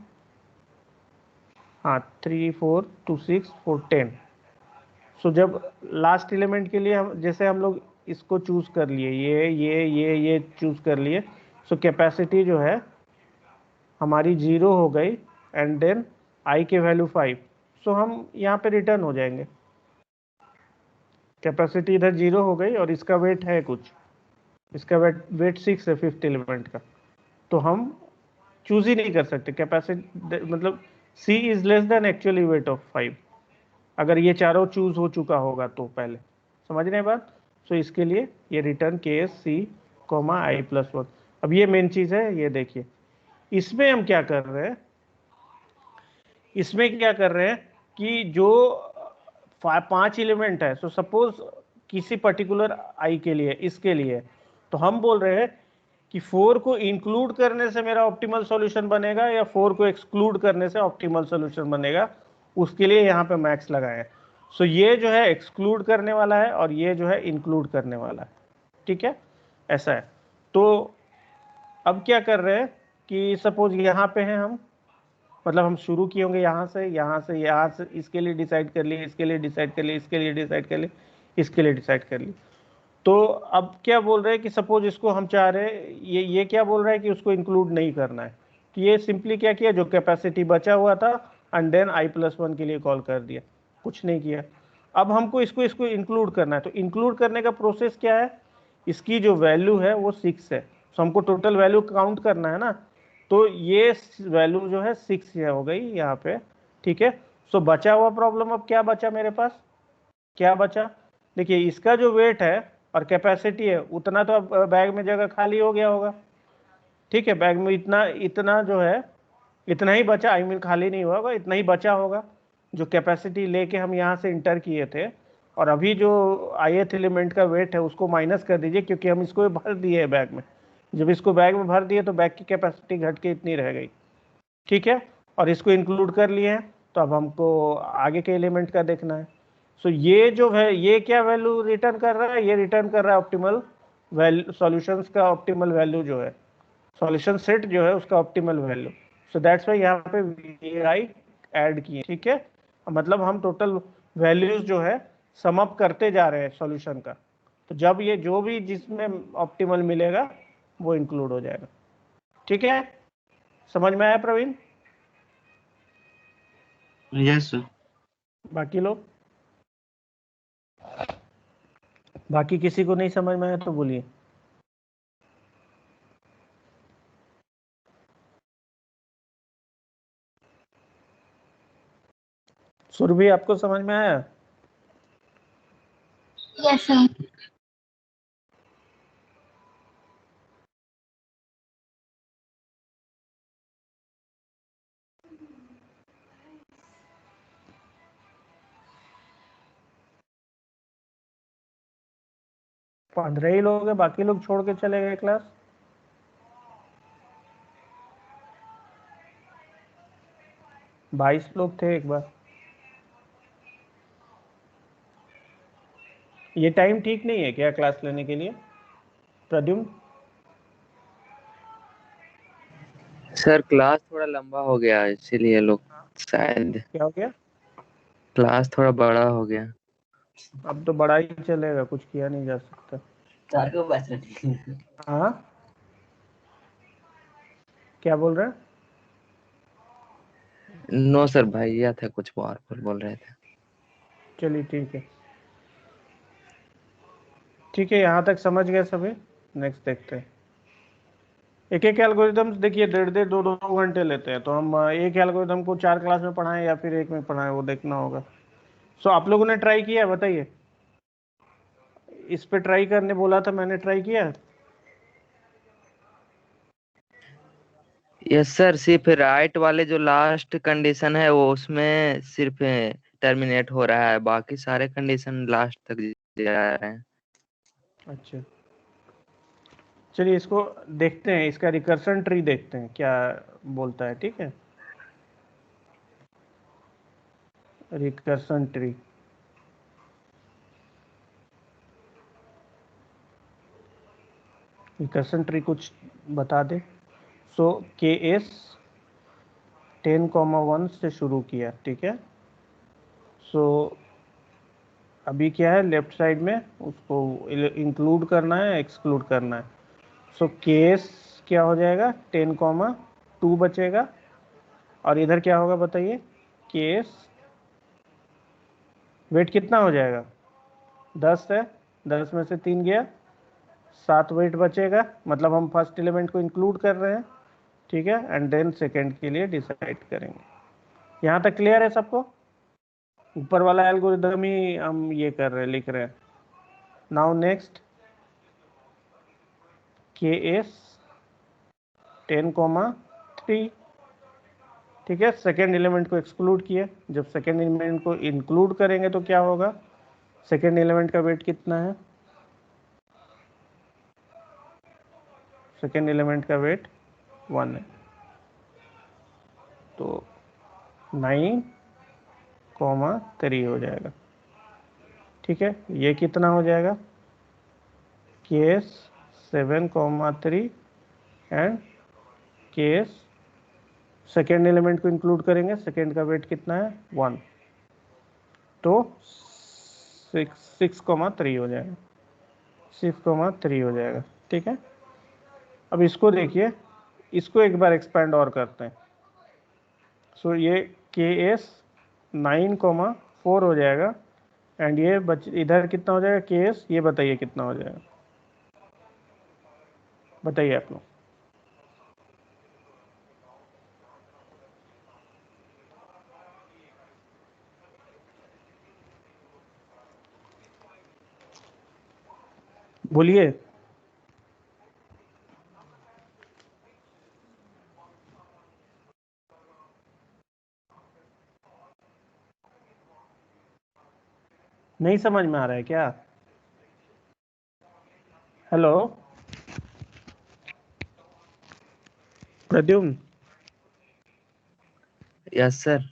3 4 2 6 4 10। सो जब लास्ट एलिमेंट के लिए हम जैसे हम लोग इसको चूज कर लिए, ये चूज कर लिए, सो कैपेसिटी जो है हमारी 0 हो गई एंड देन I के वैल्यू 5। सो हम यहाँ पे रिटर्न हो जाएंगे। कैपेसिटी इधर 0 हो गई और इसका वेट है कुछ, इसका वेट 6 है फिफ्थ एलिमेंट का, तो हम चूज ही नहीं कर सकते कैपेसिटी, मतलब C is less than actually weight of 5 अगर ये चारों चूज हो चुका होगा तो। पहले समझ रहे हैं बात। सो इसके लिए ये रिटर्न केस C, I+1। अब ये मेन चीज है, ये देखिए इसमें हम क्या कर रहे हैं, इसमें क्या कर रहे हैं कि जो 5 एलिमेंट है, सो सपोज किसी पर्टिकुलर I के लिए, इसके लिए, तो हम बोल रहे हैं कि 4 को इंक्लूड करने से मेरा ऑप्टिमल सॉल्यूशन बनेगा या 4 को एक्सक्लूड करने से ऑप्टिमल सॉल्यूशन बनेगा, उसके लिए यहाँ पे मैक्स लगाए। सो ये जो है एक्सक्लूड करने वाला है और ये जो है इंक्लूड करने वाला है, ठीक है, ऐसा है। तो अब क्या कर रहे हैं कि सपोज यहाँ पे हैं हम, मतलब हम शुरू किए होंगे यहाँ से इसके लिए डिसाइड कर लिए, इसके लिए डिसाइड कर लिए, इसके लिए डिसाइड कर लिए, इसके लिए डिसाइड कर लिए। तो अब क्या बोल रहे हैं कि सपोज इसको हम चाह रहे हैं, ये क्या बोल रहा है कि उसको इंक्लूड नहीं करना है, तो ये सिंपली क्या किया, जो कैपेसिटी बचा हुआ था एंड देन I+1 के लिए कॉल कर दिया, कुछ नहीं किया। अब हमको इसको इंक्लूड करना है, तो इंक्लूड करने का प्रोसेस क्या है, इसकी जो वैल्यू है वो 6 है, तो हमको टोटल वैल्यू काउंट करना है ना, तो ये वैल्यू जो है 6 हो गई यहाँ पे, ठीक है। सो बचा हुआ प्रॉब्लम अब क्या बचा मेरे पास, क्या बचा, देखिए इसका जो वेट है और कैपेसिटी है उतना तो अब बैग में जगह खाली हो गया होगा, ठीक है। बैग में इतना जो है इतना ही बचा, आई मीन खाली नहीं हुआ होगा, इतना ही बचा होगा जो कैपेसिटी लेके हम यहाँ से इंटर किए थे। और अभी जो ith एलिमेंट का वेट है उसको माइनस कर दीजिए, क्योंकि हम इसको भर दिए है बैग में। जब इसको बैग में भर दिए तो बैग की कैपेसिटी घट के इतनी रह गई, ठीक है। और इसको इंक्लूड कर लिए हैं, तो अब हमको आगे के एलिमेंट का देखना है। सो ये जो है ये क्या वैल्यू रिटर्न कर रहा है, ये रिटर्न कर रहा है ऑप्टिमल वैल्यू, सॉल्यूशंस का ऑप्टिमल वैल्यू जो है, सॉल्यूशन सेट जो है उसका optimal value. So that's why यहाँ पे VI ऐड किए, ठीक है। मतलब हम टोटल वैल्यूज जो है सम अप करते जा रहे हैं सॉल्यूशन का, तो जब ये जो भी जिसमें ऑप्टिमल मिलेगा वो इंक्लूड हो जाएगा। ठीक है, समझ में आया प्रवीण? Yes sir. बाकी लोग, बाकी किसी को नहीं समझ में आया तो बोलिए। सुरभि, आपको समझ में आया? Yes sir. 15 ही लोग हैं, बाकी लोग छोड़ के चले गए क्लास। बाईस लोग थे एक बार। ये टाइम ठीक नहीं है क्या क्लास लेने के लिए प्रद्युम्न? सर क्लास थोड़ा लंबा हो गया इसीलिए लोग शायद क्या हो गया? क्लास थोड़ा बड़ा हो गया। अब तो बड़ा ही चलेगा, कुछ किया नहीं जा सकता। हाँ, क्या बोल रहे हैं? नो सर, भैया थे कुछ पावरफुल बोल रहे थे। चलिए ठीक है, ठीक है, यहाँ तक समझ गए सभी। नेक्स्ट देखते हैं। एक एक एल्गोरिदम देखिए 1.5 घंटे लेते हैं, तो हम एक एल्गोरिदम को 4 क्लास में पढ़ाएं या फिर एक में पढ़ाएं, वो देखना होगा। सो आप लोगों ने ट्राई किया है, बताइए। इस पे ट्राई करने बोला था मैंने, ट्राई किया है? यस सर, सिर्फ राइट वाले जो लास्ट कंडीशन है वो उसमें सिर्फ टर्मिनेट हो रहा है, बाकी सारे कंडीशन लास्ट तक जा रहे हैं। अच्छा, चलिए इसको देखते हैं, इसका रिकर्सन ट्री देखते हैं क्या बोलता है। ठीक है, रिकर्सन ट्री। रिकर्सन ट्री कुछ बता दे। सो के एस 10,1 से शुरू किया, ठीक है। सो अभी क्या है, लेफ्ट साइड में उसको इंक्लूड करना है, एक्सक्लूड करना है। सो केस क्या हो जाएगा, 10,2 बचेगा, और इधर क्या होगा बताइए, केस वेट कितना हो जाएगा, 10 है, 10 में से 3 गया, 7 वेट बचेगा, मतलब हम फर्स्ट एलिमेंट को इंक्लूड कर रहे हैं, ठीक है, एंड देन सेकेंड के लिए डिसाइड करेंगे। यहाँ तक क्लियर है सबको? ऊपर वाला एल्गोरिदम ही हम ये कर रहे हैं, लिख रहे हैं। नाउ नेक्स्ट, के एस 10,3, ठीक है, सेकेंड एलिमेंट को एक्सक्लूड किया। जब सेकेंड एलिमेंट को इंक्लूड करेंगे तो क्या होगा, सेकेंड एलिमेंट का वेट कितना है, सेकेंड एलिमेंट का वेट 1 है, तो 9,3 हो जाएगा। ठीक है, ये कितना हो जाएगा, case 7,3 and case second element को इंक्लूड करेंगे, सेकेंड का वेट कितना है 1, तो 6,3 हो जाएगा, 6,3 हो जाएगा। ठीक है, अब इसको देखिए, इसको एक बार एक्सपेंड और करते हैं। सो ये के एस 9,4 हो जाएगा, एंड ये इधर कितना हो जाएगा के एस, ये बताइए कितना हो जाएगा, बताइए आप लोग। बोलिए। नहीं समझ में आ रहा है क्या? Hello Pradyumna, yes sir.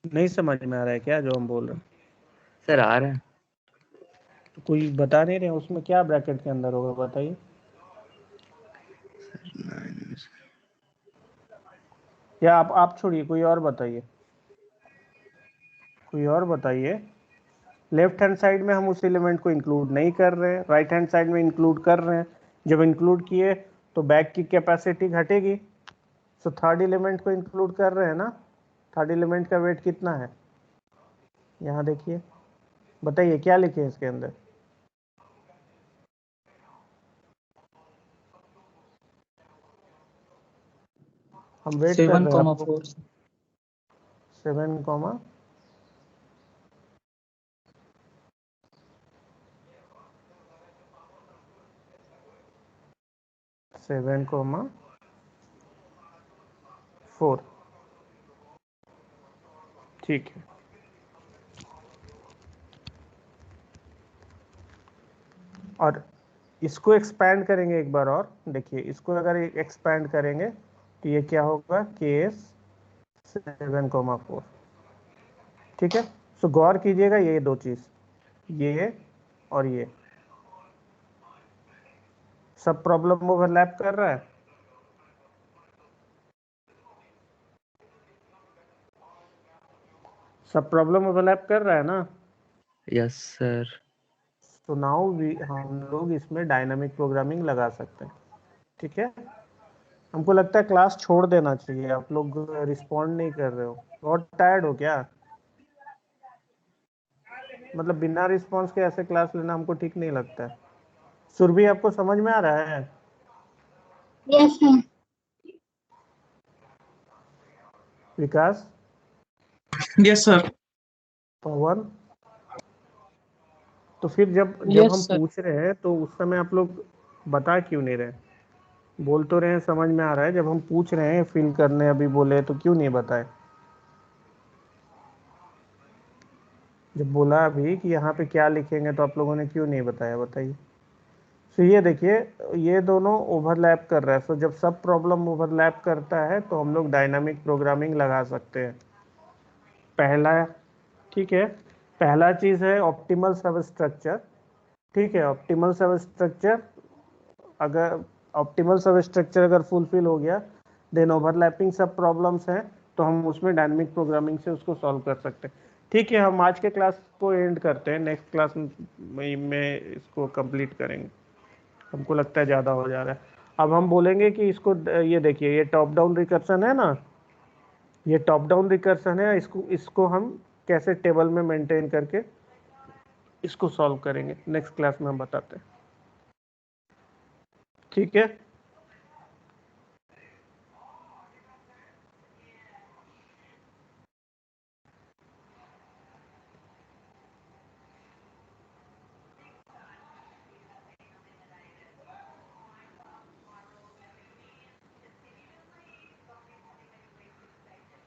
नहीं समझ में आ रहा है क्या जो हम बोल रहे हैं? सर आ रहे हैं। तो कोई बता नहीं रहे, उसमें क्या ब्रैकेट के अंदर होगा बताइए, या आप छोड़िए, कोई और बताइए, कोई और बताइए। लेफ्ट हैंड साइड में हम उस एलिमेंट को इंक्लूड नहीं कर रहे हैं, राइट हैंड साइड में इंक्लूड कर रहे हैं। जब इंक्लूड किए तो बैग की कैपेसिटी घटेगी। सो थर्ड एलिमेंट को इंक्लूड कर रहे हैं ना, थर्ड एलिमेंट का वेट कितना है, यहाँ देखिए, बताइए क्या लिखे इसके अंदर। हम वेट कर रहे हैं आपको 7,4 7, 7,4। ठीक है, और इसको एक्सपैंड करेंगे एक बार और, देखिए इसको अगर एक्सपैंड करेंगे तो ये क्या होगा, केस 7,4। ठीक है, सो गौर कीजिएगा ये दो चीज, ये और ये सब प्रॉब्लम ओवरलैप कर रहा है। सब प्रॉब्लम ओवरलैप कर रहा है ना। Yes sir. तो नाउ हम लोग इसमें डायनामिक प्रोग्रामिंग लगा सकते हैं। ठीक है, हमको लगता है क्लास छोड़ देना चाहिए, आप लोग रिस्पॉन्ड नहीं कर रहे हो, बहुत टायर्ड हो क्या, मतलब बिना रिस्पॉन्स के ऐसे क्लास लेना हमको ठीक नहीं लगता है। सुरभि आपको समझ में आ रहा है? Yes sir. Vikas, yes sir. Pawan, तो फिर जब यस हम सर। पूछ रहे हैं तो उस समय आप लोग बता क्यों नहीं रहे? बोल तो रहे हैं समझ में आ रहा है, जब हम पूछ रहे हैं फिल करने अभी बोले तो क्यों नहीं बताए? जब बोला अभी कि यहाँ पे क्या लिखेंगे तो आप लोगों ने क्यों नहीं बताया, बताइए। तो ये देखिए, ये दोनों ओवरलैप कर रहा है। सो जब सब प्रॉब्लम ओवरलैप करता है तो हम लोग डायनामिक प्रोग्रामिंग लगा सकते हैं। पहला, ठीक है, पहला चीज़ है ऑप्टिमल सब स्ट्रक्चर। ठीक है, ऑप्टिमल सब स्ट्रक्चर, अगर ऑप्टिमल सब स्ट्रक्चर अगर फुलफिल हो गया, देन ओवरलैपिंग सब प्रॉब्लम्स हैं तो हम उसमें डायनामिक प्रोग्रामिंग से उसको सॉल्व कर सकते हैं। ठीक है, हम आज के क्लास को एंड करते हैं, नेक्स्ट क्लास में इसको कंप्लीट करेंगे, हमको लगता है ज़्यादा हो जा रहा है। अब हम बोलेंगे कि इसको, ये देखिए, ये टॉप डाउन रिकर्सन है ना, ये टॉप डाउन रिकर्सन है, इसको हम कैसे टेबल में मेंटेन करके इसको सॉल्व करेंगे, नेक्स्ट क्लास में हम बताते हैं। ठीक है।